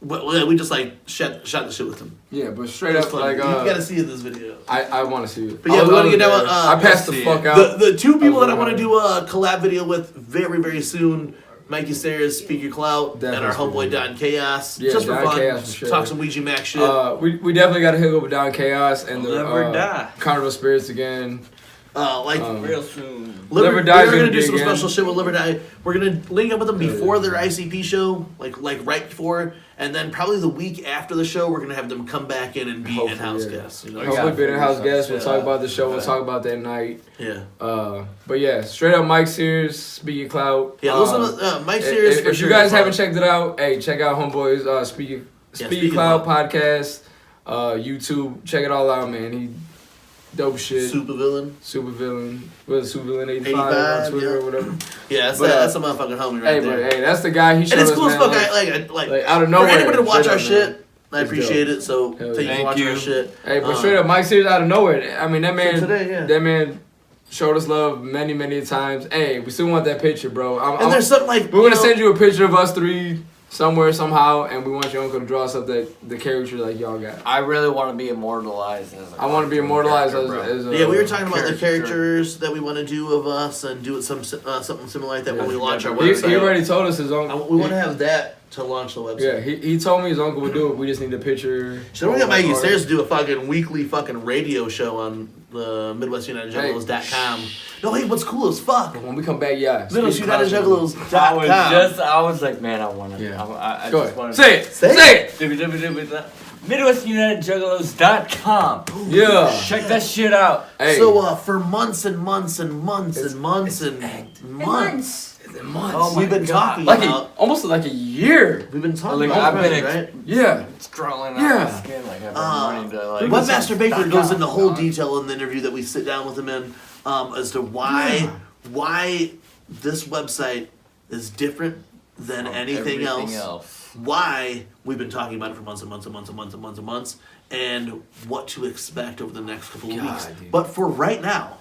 we just like shot the shit with him. Yeah, but straight It was up, fun. like you gotta see it in this video. I want to see it. But yeah, we want to get down. I passed the fuck out. The two people that I want to do a collab video with very, very soon, Mikey Sayers, Speak Your Clout, and our homeboy Don Chaos. Yeah, just for Don fun. Chaos for sure. Talk some Ouija Mac shit. We definitely got to hook up with Don Chaos and We'll never die. Carnival Spirits again. Real soon. Liver Die's we're gonna gonna do be some again. special shit with Liver Die. We're gonna link up with them before their ICP show, like right before, and then probably the week after the show, we're gonna have them come back in and be Hopefully, in-house yeah. guests. You know? Hopefully, be in house guests. We'll Yeah. talk about the show. We'll talk about that night. Yeah. But yeah, straight up Mike Sears, Speak Your Clout. Yeah, listen to Mike Sears. If you guys haven't checked it out, hey, check out Homeboy's Speak Your Clout podcast, YouTube. Check it all out, man. He dope shit. Super Villain. Super villain. What is it, Super Villain 85 on 85, Twitter yeah. or whatever. Yeah, that's a motherfucking homie right Hey, there. but hey, that's the guy. He showed And it's us, cool as man, fuck. Like out of nowhere. for anybody to watch straight our up, shit, man. I It's appreciate dope. it. So Hell take yeah. you watch Thank our you. shit. Hey, but straight up, Mike Sears out of nowhere. I mean, that man. today, yeah. That man showed us love many, many times. Hey, we still want that picture, bro. And there's something like We're gonna send you a picture of us three somewhere somehow, and we want your uncle to draw us up the character like y'all got. I really want to be immortalized as a I want to be immortalized character, as a. Yeah, we were talking about the character. characters that we want to do of us and do it something similar like that when we launch our He website. already told us his own. We want to have that to launch the website. Yeah, he told me his uncle would do it. We just need a picture. So don't get Mikey Stairs to do a fucking weekly fucking radio show on the MidwestUnitedJuggalos.com. No, hey, what's cool as fuck? When we come back, yeah. MidwestUnitedJuggalos.com. I was like, man, I want to. Yeah. I Go just ahead. want to Say it. Say it. MidwestUnitedJuggalos.com. Yeah. Check that shit out. Hey. So for months and months and months and months and months, Oh we've been my God. talking like about. almost like a year. We've been talking Like, about I've been it, right? Yeah. It's crawling out Yeah. my skin like I've been wanting to like. Webmaster Baker goes into whole God. detail in the interview that we sit down with him in as to why this website is different than From anything everything else. Why we've been talking about it for months and months and months and months and months and months, and what to expect over the next couple of weeks. dude. But for right now,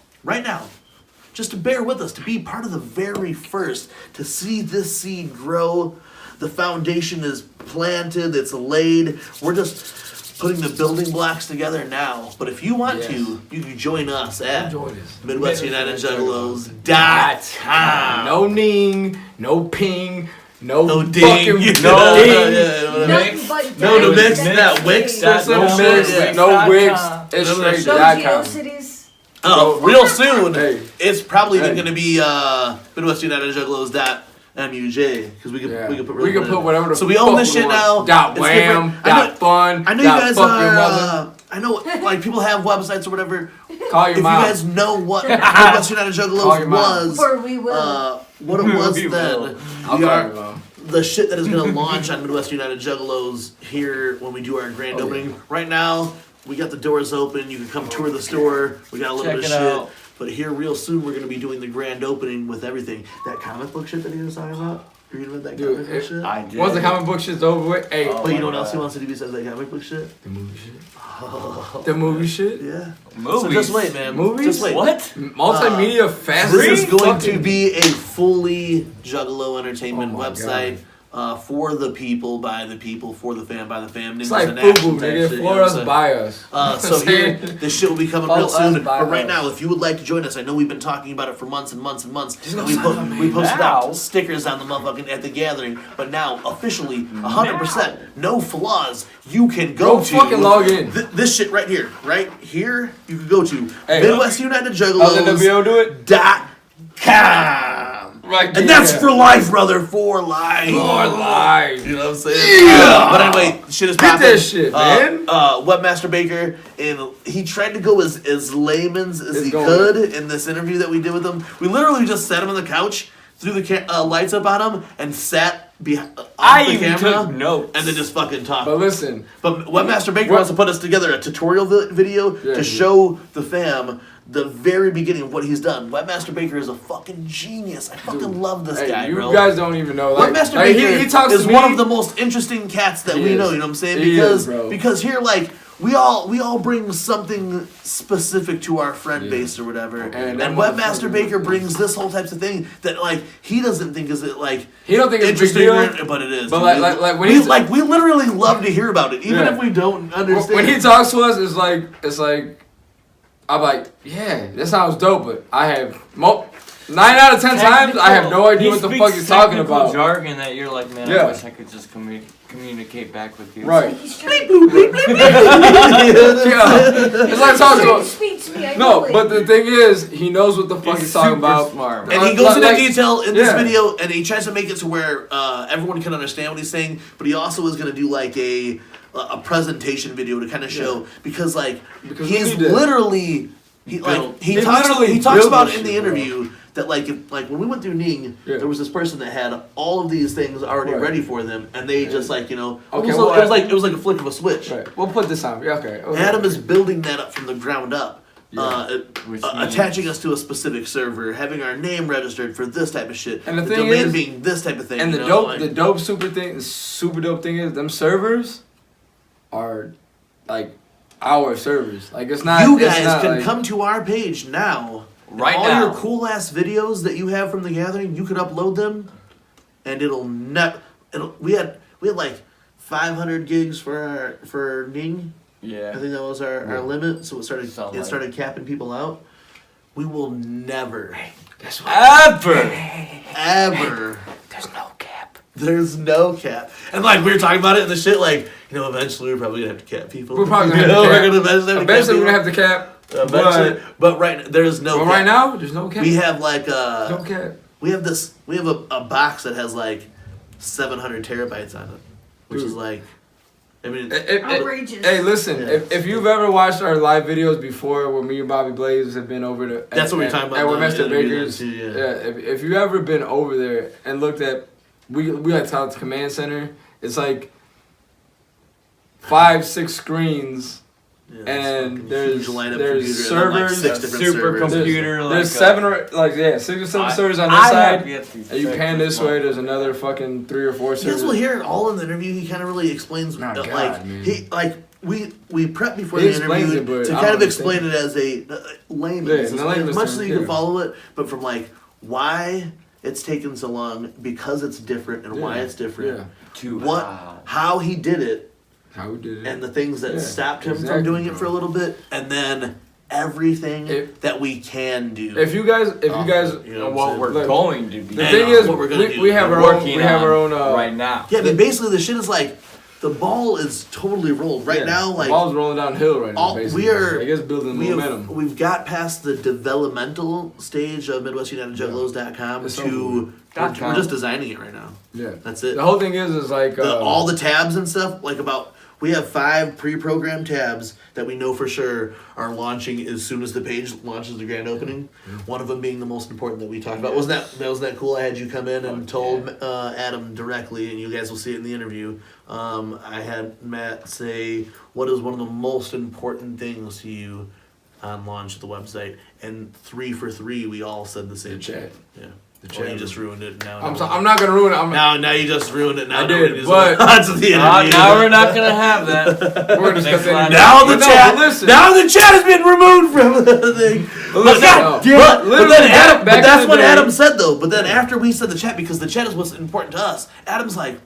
just to bear with us, to be part of the very first, to see this seed grow, the foundation is planted, it's laid. We're just putting the building blocks together now. But if you want to, you can join us at MidwestUnitedJuggalos.com. No ning, no ping, No ding. fucking Yeah, no ding. yeah, Nothing but No, the dimes. mix, that Wix or some No shit. mix, Yeah. no wigs. It's No straight shit. No .com. GeoCities. Real soon, Hey. it's probably Hey. going to be MidwestUnitedJuggalos.MUJ because we could put We can put whatever the So we own fuck this shit we want. now. Dot It's wham, different. dot fun. I know you dot guys fuck your mother. are. I know, like people have websites or whatever. Call your If mom. you guys know what Midwest United Call Juggalos your mom. was, Or we will. what it was We then, will. I'll we call are your mom. the shit that is going to launch on Midwest United Juggalos here when we do our grand opening. yeah. Right now, we got the doors open. You can come tour the store. We got a little Check bit it of shit. out. But here, real soon, we're going to be doing the grand opening with everything. That comic book shit that he was talking about. You reading about that Dude, comic book shit? I did. Once the comic book shit's over with, hey, Oh. But you know what my else he God. wants to do besides that comic book shit? the movie shit. The movie shit. Yeah. Movies. So just wait, man. Movies? Just wait. What? Multimedia fast. This is going to fucking- be a fully Juggalo entertainment Oh my website for the people, by the people, for the fan, by the fam. It's Ninjas like in FUBU, action type nigga. shit, you know For what us, I'm saying? by us. So here, this shit will be coming real Follow us, soon. buy But right us. now, if you would like to join us, I know we've been talking about it for months and months and months. Just And go sign up, we posted Now. out stickers on the motherfucking at the gathering. But now, officially, 100%, no flaws. You can go Go to fucking log in. this shit right here, you can go to Hey, Midwest United I'll let the Juggalos. VO do it. .com. Right And there. that's for life, brother. For life. For life. You know what I'm saying? Yeah. But anyway, shit is Get popping. that shit, man. Webmaster Baker, and he tried to go as layman's as It's he going. could in this interview that we did with him. We literally just sat him on the couch, threw the lights up on him, and sat behind I the even camera, took notes. and then just fucking talked. But listen, But Webmaster Baker What- wants to put us together a tutorial video Yeah, to dude. show the fam the very beginning of what he's done. Webmaster Baker is a fucking genius. I fucking love this hey, guy, you bro. guys don't even know. Like, Webmaster like, Baker he talks is to me. one of the most interesting cats that He we is. know. You know what I'm saying? He Because is, bro. because here, like we all bring something specific to our friend Yeah. base or whatever, And and that Webmaster motherfucker- Baker brings this whole types of thing that like he doesn't think is it like He don't think it's a big interesting, deal. but it is. But dude. like when we he's we literally love to hear about it, even Yeah. if we don't understand. when he talks to us, it's like I'm like, yeah, that sounds dope, but I have 9 out of 10 times I have no idea what the fuck he's talking about. Jargon that you're like, man, Yeah. I wish I could just communicate back with you. Right. He's trying Yeah. It's like talking to to speak to me. I No, know it. but the thing is, he knows what the fuck he's talking super about. smart. And he goes into Like- detail in this yeah. video, and he tries to make it to where everyone can understand what he's saying. But he also is going to do like a presentation video to kind of show because like Because we he's need to- literally he He talks literally about built in this the shit, bro. interview that like if, like when we went through Ning, Yeah. there was this person that had all of these things already Right. ready for them, and they just like Okay, almost well, it was like a flick of a switch. Right. We'll put this on. Yeah, okay. Adam is building that up from the ground up. Yeah. Which Attaching us to a specific server, having our name registered for this type of shit, And the the thing domain is- being this type of thing. And you the know, dope, like- the super dope thing is them servers are like our servers. Like it's not. you it's guys not, can like, come to our page now. Right all now. your cool ass videos that you have from the gathering, you can upload them, and we had like 500 gigs for Ning. I Yeah. think that was our limit, so it Something like started capping people out. We will never, That's what. Ever. ever There's no cap. There's no cap. And like we were talking about it and the shit, like, eventually we're probably gonna have to cap people. We're probably gonna have to cap. We're gonna Eventually we're gonna have to cap. Eventually, but right there's no cap. Right now, there's no cap. We have like no cap. We have a box that has like 700 terabytes on it. Which is like outrageous. Hey, listen, Yeah. if you've ever watched our live videos before where me and Bobby Blaze have been over to That's what we're talking about. At Webshow Bakers. Too, yeah. If you ever been over there and looked at we like to call it the command center, it's like 5-6 screens. Yeah, And there's servers, like 6 different servers. Computer. There's 7 or 6 or 7 servers on this side. And you pan this way, there's another fucking 3 or 4 servers. You guys will hear it all in the interview. He kind of really explains we prep before the interview to kind of explain it as a layman, as much as you can follow it, but from like why it's taken so long, because it's different and why it's different. How he did it. How we did it. And the things that stopped him from doing it for a little bit, and then everything that we can do. If you guys, what we're going to do. The thing is, what we're gonna do. We have our own. Right now. Yeah, but basically the shit is like, the ball is totally rolled right now. Like the ball's rolling downhill right now. Basically, I guess building momentum. We've got past the developmental stage of MidwestUnitedJuggalos.com to. We're just designing it right now. Yeah, that's it. The whole thing is like all the tabs and stuff. We have 5 pre-programmed tabs that we know for sure are launching as soon as the page launches the grand opening. One of them being the most important that we talked about. Wasn't that cool? I had you come in and told Adam directly, and you guys will see it in the interview. I had Matt say, what is one of the most important things to you on launch of the website? And 3 for 3, we all said the same chat. Yeah. Well, you just ruined it now. I'm not gonna ruin it. Now you just ruined it. Now I did, but now we're not gonna have that. We're just gonna now the chat has been removed from the thing. But that's what Adam said though. But then after we said the chat, because the chat is what's important to us, Adam's like,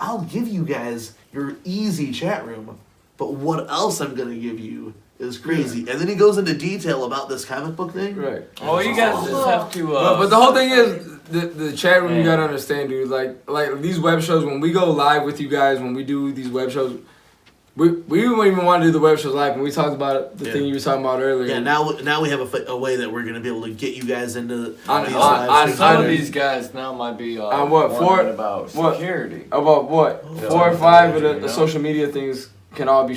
I'll give you guys your easy chat room, but what else I'm gonna give you is crazy. And then he goes into detail about this comic book thing. Right. Oh, you guys just have to. But the whole thing is the chat room. You gotta understand, dude. Like these web shows, when we go live with you guys, when we do these web shows, we don't even want to do the web shows live. When we talked about the thing you were talking about earlier. Yeah. Now we have a way that we're gonna be able to get you guys into on some of these guys now might be on what about security. About what 4 or 5 of the social media things can all be.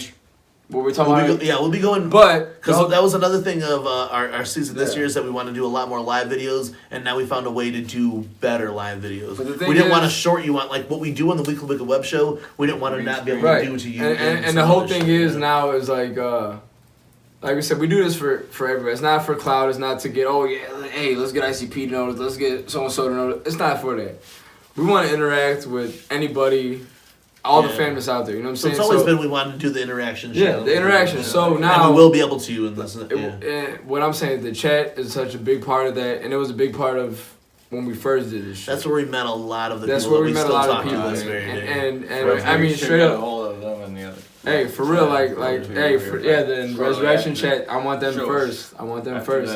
What we're talking about? We'll be going. But because that was another thing of our season this year is that we want to do a lot more live videos, and now we found a way to do better live videos. We didn't want to short you on like what we do on the Weekly Wicked Web Show. We didn't want to not be able to do to you. And the whole thing is now is like we said, we do this for everybody. It's not for cloud. It's not to get hey, let's get ICP notice. Let's get so and so to notice. It's not for that. We want to interact with anybody. All the fans out there, you know what I'm saying? It's always been we wanted to do the interaction show. Yeah, the interaction. So now and we will be able to in this. What I'm saying, the chat is such a big part of that, and it was a big part of when we first did this shit. That's where we met a lot of the people. That's where we met a lot of people. And I mean, straight up. Hey, for real, the Resurrection chat, I want them first.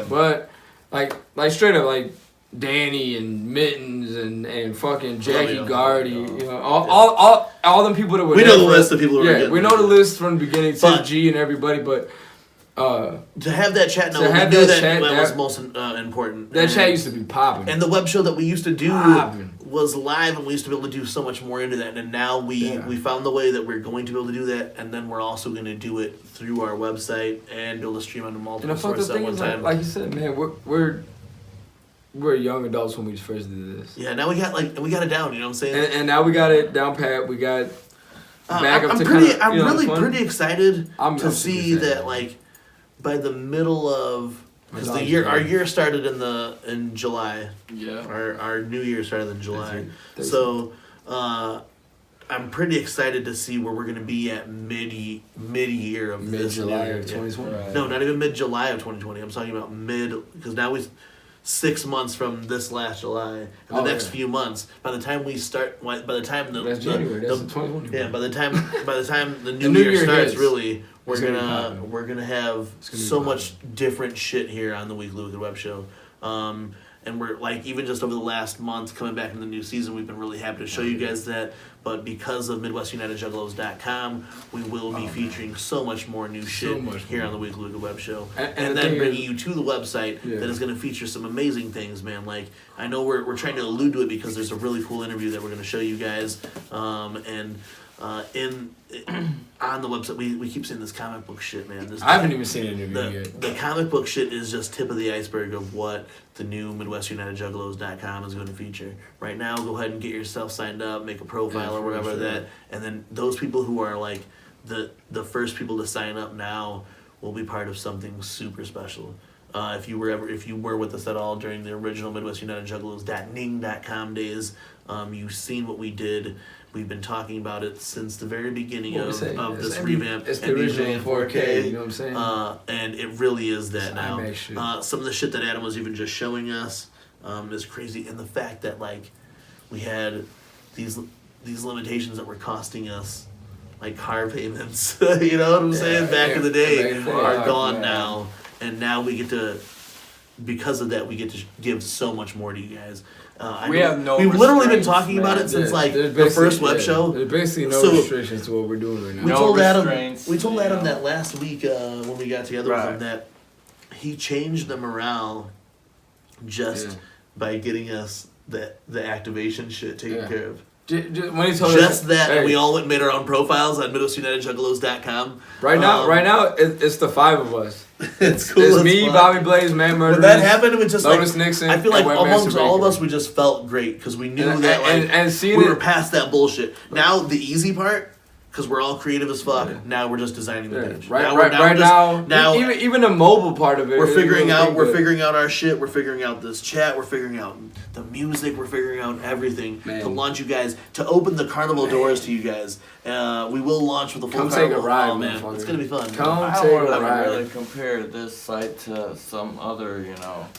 But like straight up, like Danny and Mittens and fucking Jackie Gardy, all them people that were. We know the list of people who were. Yeah, we know the list from the beginning. To G and everybody, but to have that chat, that was most important. That chat used to be popping, and the web show that we used to do was live, and we used to be able to do so much more into that. And now we found the way that we're going to be able to do that, and then we're also going to do it through our website and be able to stream on multiple sources at one time. Like you said, man, we're young adults when we first did this. Yeah, now we got it down. You know what I'm saying? And now we got it down pat. We got. I'm pretty excited to see that like by the middle of because our year started in July. Yeah. Our new year started in July. So I'm pretty excited to see where we're going to be at mid-year of this year. Mid-July of 2020. Right. No, not even mid-July of 2020. I'm talking about because now 6 months from this last July. In the next few months, by the time we start, by the time that's January. That's 2020. Yeah, by the time the new year starts, really, we're gonna have so much different shit here on the Weekly Wicked Web Show. and we're like even just over the last month coming back in the new season, we've been really happy to show you guys that. But because of MidwestUnitedJuggalos.com, we will be featuring so much more new shit here on the Weekly Wicked Web Show, and then bringing you to the website that is going to feature some amazing things, man. Like I know we're trying to allude to it because there's a really cool interview that we're going to show you guys, on the website, we keep saying this comic book shit, man. I haven't even seen an interview yet. The comic book shit is just tip of the iceberg of what the new MidwestUnitedJuggalos.com is going to feature. Right now, go ahead and get yourself signed up, make a profile or whatever that, and then those people who are like the first people to sign up now will be part of something super special. If you were with us at all during the original MidwestUnitedJuggalos.ning.com days, you've seen what we did. We've been talking about it since the very beginning of this revamp. It's the original 4K, you know what I'm saying? And it really is that now. Shit. Some of the shit that Adam was even just showing us is crazy. And the fact that, like, we had these limitations that were costing us, like, car payments, you know what I'm saying? Back in the day are gone now. And now we get to, because of that, we get to give so much more to you guys. We've literally been talking about it since like the first web show. There's basically no restrictions to what we're doing right now. We told Adam that last week when we got together with him that he changed the morale just by getting us the activation shit taken care of. When he told us that we all went and made our own profiles on MidwestUnitedJuggalos.com. Right now, it's the five of us. It's cool. It's me, Bobby Blaze, Man Murder. When that happened, it was just Lotus Nixon. I feel like amongst all of us, we just felt great because we knew that we were past that bullshit. Now the easy part, because we're all creative as fuck. Yeah. Now we're just designing the page. Now, even the mobile part of it. We're figuring out our shit. We're figuring out this chat. We're figuring out the music. We're figuring out everything to launch you guys, to open the carnival doors to you guys. We will launch with a full carnival. Take a ride, man. It's gonna be fun. I don't want to really compare this site to some other,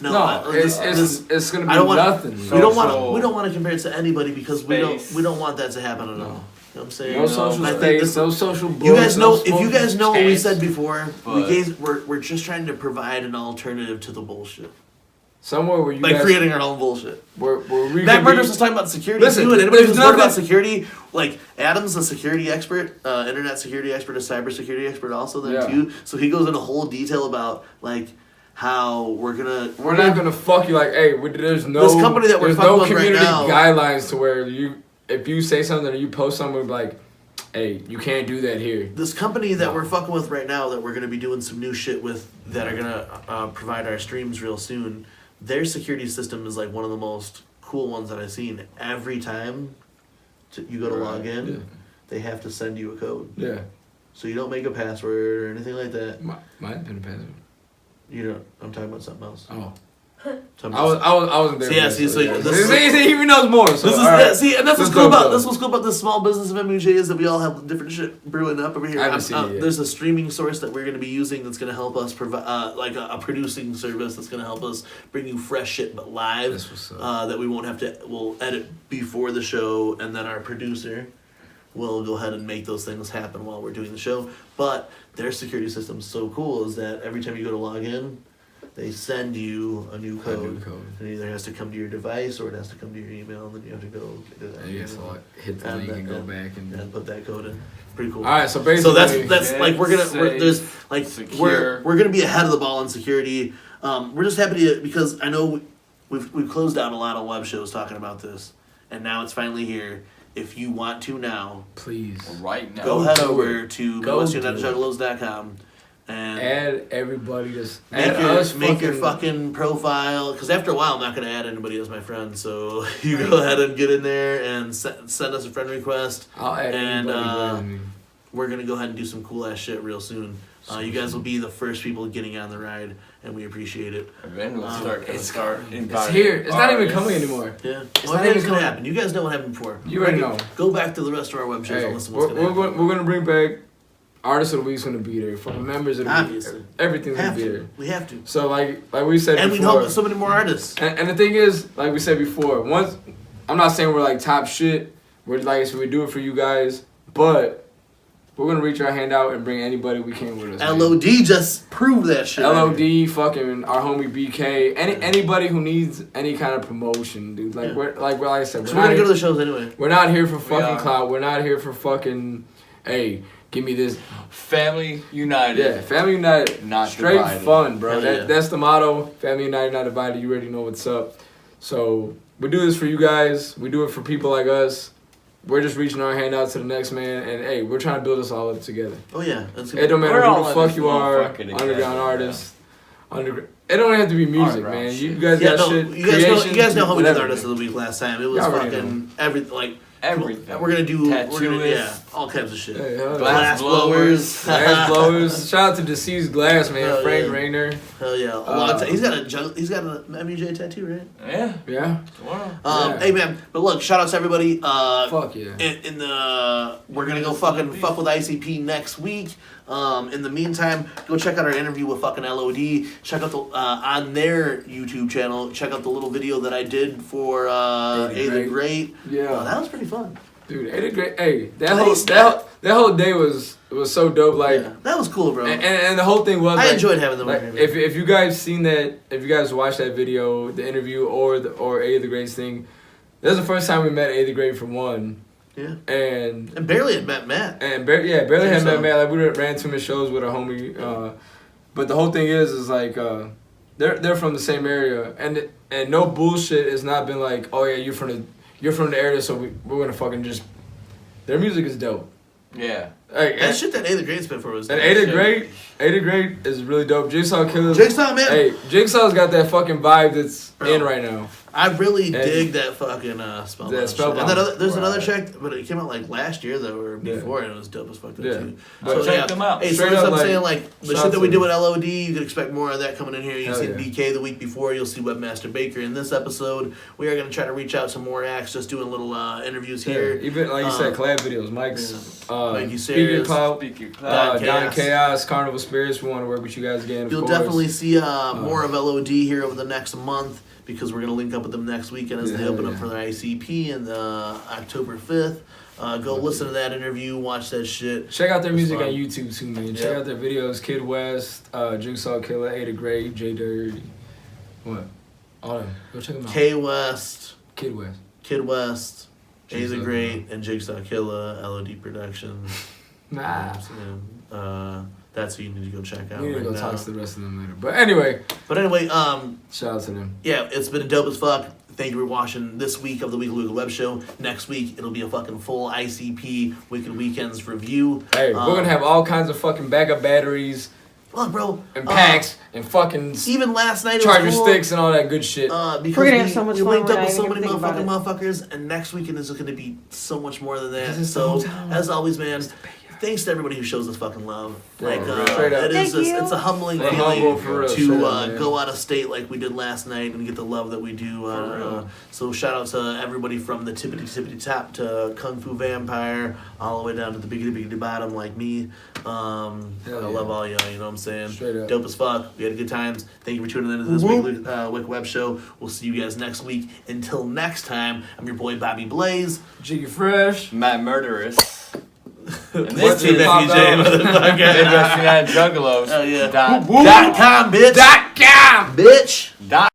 No, it's gonna be nothing. We don't want to compare it to anybody because we don't want that to happen at all. You know what I'm saying? No social space, no social books. You guys know, if you guys know what we said before, we're just trying to provide an alternative to the bullshit. Somewhere where you guys... creating our own bullshit. Where we Matt Murders was talking about security too, and anybody who's worried about security, like, Adam's a security expert, internet security expert, a cyber security expert also then too, so he goes into whole detail about, like, how we're not gonna fuck you, like, hey, there's no... This company that we're fucking with right now... guidelines to where if you say something or you post something like, hey, you can't do that here. This company that we're fucking with right now that we're going to be doing some new shit with that are going to provide our streams real soon, their security system is like one of the most cool ones that I've seen. Every time you go to log in, they have to send you a code. Yeah. So you don't make a password or anything like that. Might been a password. You don't. I'm talking about something else. Oh. I wasn't there. See, he even knows more. So and that's what's cool about this small business of MUJ is that we all have different shit brewing up over here. I haven't seen it yet. There's a streaming source that we're going to be using that's going to help us provide, like a producing service that's going to help us bring you fresh shit but live. That's what's up. That we won't have to. We'll edit before the show, and then our producer will go ahead and make those things happen while we're doing the show. But their security system's so cool is that every time you go to log in, they send you a new code. It either has to come to your device or it has to come to your email, and then you have to go get that. Yeah, so hit the link and go back and put that code in. Pretty cool. All right, so basically, that's like we're gonna be ahead of the ball in security. We're just happy because I know we've closed down a lot of web shows talking about this, and now it's finally here. If you want to now, please, right now, go head over to MidwestUnitedJuggalos.com. And add everybody. Just make your fucking profile. Because after a while, I'm not going to add anybody as my friend. So you go ahead and get in there and send us a friend request. I'll add anybody. We're going to go ahead and do some cool ass shit real soon. You guys will be the first people getting on the ride, and we appreciate it. And then we'll start it's here. It's not even coming anymore. Yeah, it's not even going to happen. You guys know what happened before. You already know. Go back to the rest of our web shows and listen to what's going to happen. We're going to bring back. Artists of the Week's gonna be there. From members of the Week, everything's gonna be there. We have to. So like we said and before, we help so many more artists. And the thing is, like we said before, once I'm not saying we're like top shit. We're like we do it for you guys, but We're gonna reach our hand out and bring anybody we can with us. LOD just proved that shit. LOD, fucking our homie BK, anybody who needs any kind of promotion, dude. Like we're like I said, So we're gonna go to the shows anyway. We're not here for fucking clout. We're not here for fucking. Hey, give me this. Family united. Yeah, family united. Not straight divided. fun, bro. Yeah. That's the motto. Family united, not divided. You already know what's up. So we do this for you guys. We do it for people like us. We're just reaching our hand out to the next man, and hey, we're trying to build us all up together. Oh yeah, It don't matter We're all who the in fuck this you are, motherfucker together, underground artist, It don't have to be music, Underground man. shit. You guys got shit. You guys know how we did the whatever. artist of the week last time. It was Y'all already fucking everything. Everything. We're gonna do Tattooists. all kinds of shit. Hey, hell yeah. Glass blowers. Glass blowers. Shout out to Deceased Glass, man. Hell Frank yeah. Rayner. Hell yeah! He's got a MUJ tattoo, right? Yeah. Yeah. Wow. Yeah. Hey man, but look, shout out to everybody. Fuck yeah. We're gonna go fucking fuck with ICP next week. In the meantime, go check out our interview with fucking LOD. Check out the on their YouTube channel. Check out the little video that I did for A the Great. Yeah. That was pretty fun. Dude, A the Great. Hey, that whole day was so dope. Like, Yeah, that was cool, bro. and the whole thing was. I like, enjoyed having them. Like, if you guys seen that, if you guys watched that video, the interview or A the Great's thing, that was the first time we met A the Great for one. Yeah. And barely had met Matt. And barely had So. met Matt. Like we ran to his shows with a homie. But the whole thing is like they're from the same area, and no bullshit. It's not been like, oh yeah, you're from the area, so we're gonna fucking just. Their music is dope. Yeah. Like, That shit that A the Great spit for was. and A the Great is really dope. Jigsaw Killer. Jigsaw, man. Hey, Jigsaw's got that fucking vibe that's Bro. in right now. I really And- dig that fucking Spellbound. That shit. Spellbound. And then there's Right. another track, but it came out like last year though, or Yeah. before, and it was dope as fuck Yeah. too. But check them out. Hey, so Straight that's up, what I'm like, saying. Like the shout shit out that we to do them. with LOD, you can expect more of that coming in here. You've Hell seen yeah. BK the week before. You'll see Webmaster Baker in this episode. We are gonna try to reach out to more acts, just doing little interviews here. Even like you said, collab videos. Mike's Mikey Speaking Sayers. Cloud, Speaking Don cloud. Don Chaos. Chaos, Carnival Spirits. We want to work with you guys again. Of You'll course. definitely see more of LOD here over the next month because we're gonna link up with them next weekend as they Yeah, open up yeah. for their ICP and October 5th. Go listen to that interview, watch that shit. Check out their It's music fun. on YouTube too, man. Check Yeah. out their videos. Kid West, Jigsaw Killer, A the Great, J Dirty. What? All them. Go check them out. K West, Kid West. Kid West, A the Jigsaw Great, and Jigsaw Killer, LOD Productions. Nah. That's who you need to go check out We need to right go now. talk to the rest of them later. But anyway, But anyway, shout out to them. yeah, it's been dope as fuck. Thank you for watching this week of the Weekly Web Show. Next week, it'll be a fucking full ICP Wicked Weekends review. Hey, we're gonna have all kinds of fucking backup batteries Look, bro. and packs and fucking Even last night, it charger was cool. sticks and all that good shit. Because We're gonna have so much we fun, linked we're up not with so even many gonna think about motherfuckers, and next weekend is going to be so much more than that. 'Cause it's the So, hometown. as always, man, thanks to everybody who shows us fucking love. Yeah, Like, straight up. it is Thank just, you. it's a humbling We're feeling humble for real, to straight up, man. go out of state like we did last night and get the love that we do. real. So shout out to everybody from the tippity top to Kung Fu Vampire, all the way down to the biggity bottom like me. I yeah. love all y'all, you know what I'm saying? Straight up. Dope as fuck. We had good times. Thank you for tuning in to this weekly Wick Web Show. We'll see you guys next week. Until next time, I'm your boy Bobby Blaze. Jiggy Fresh. Matt Murderous. And What's this your is FUJ, motherfucker? Midwest United Juggalos. Hell yeah. Dot .com, bitch. .com. Bitch. dot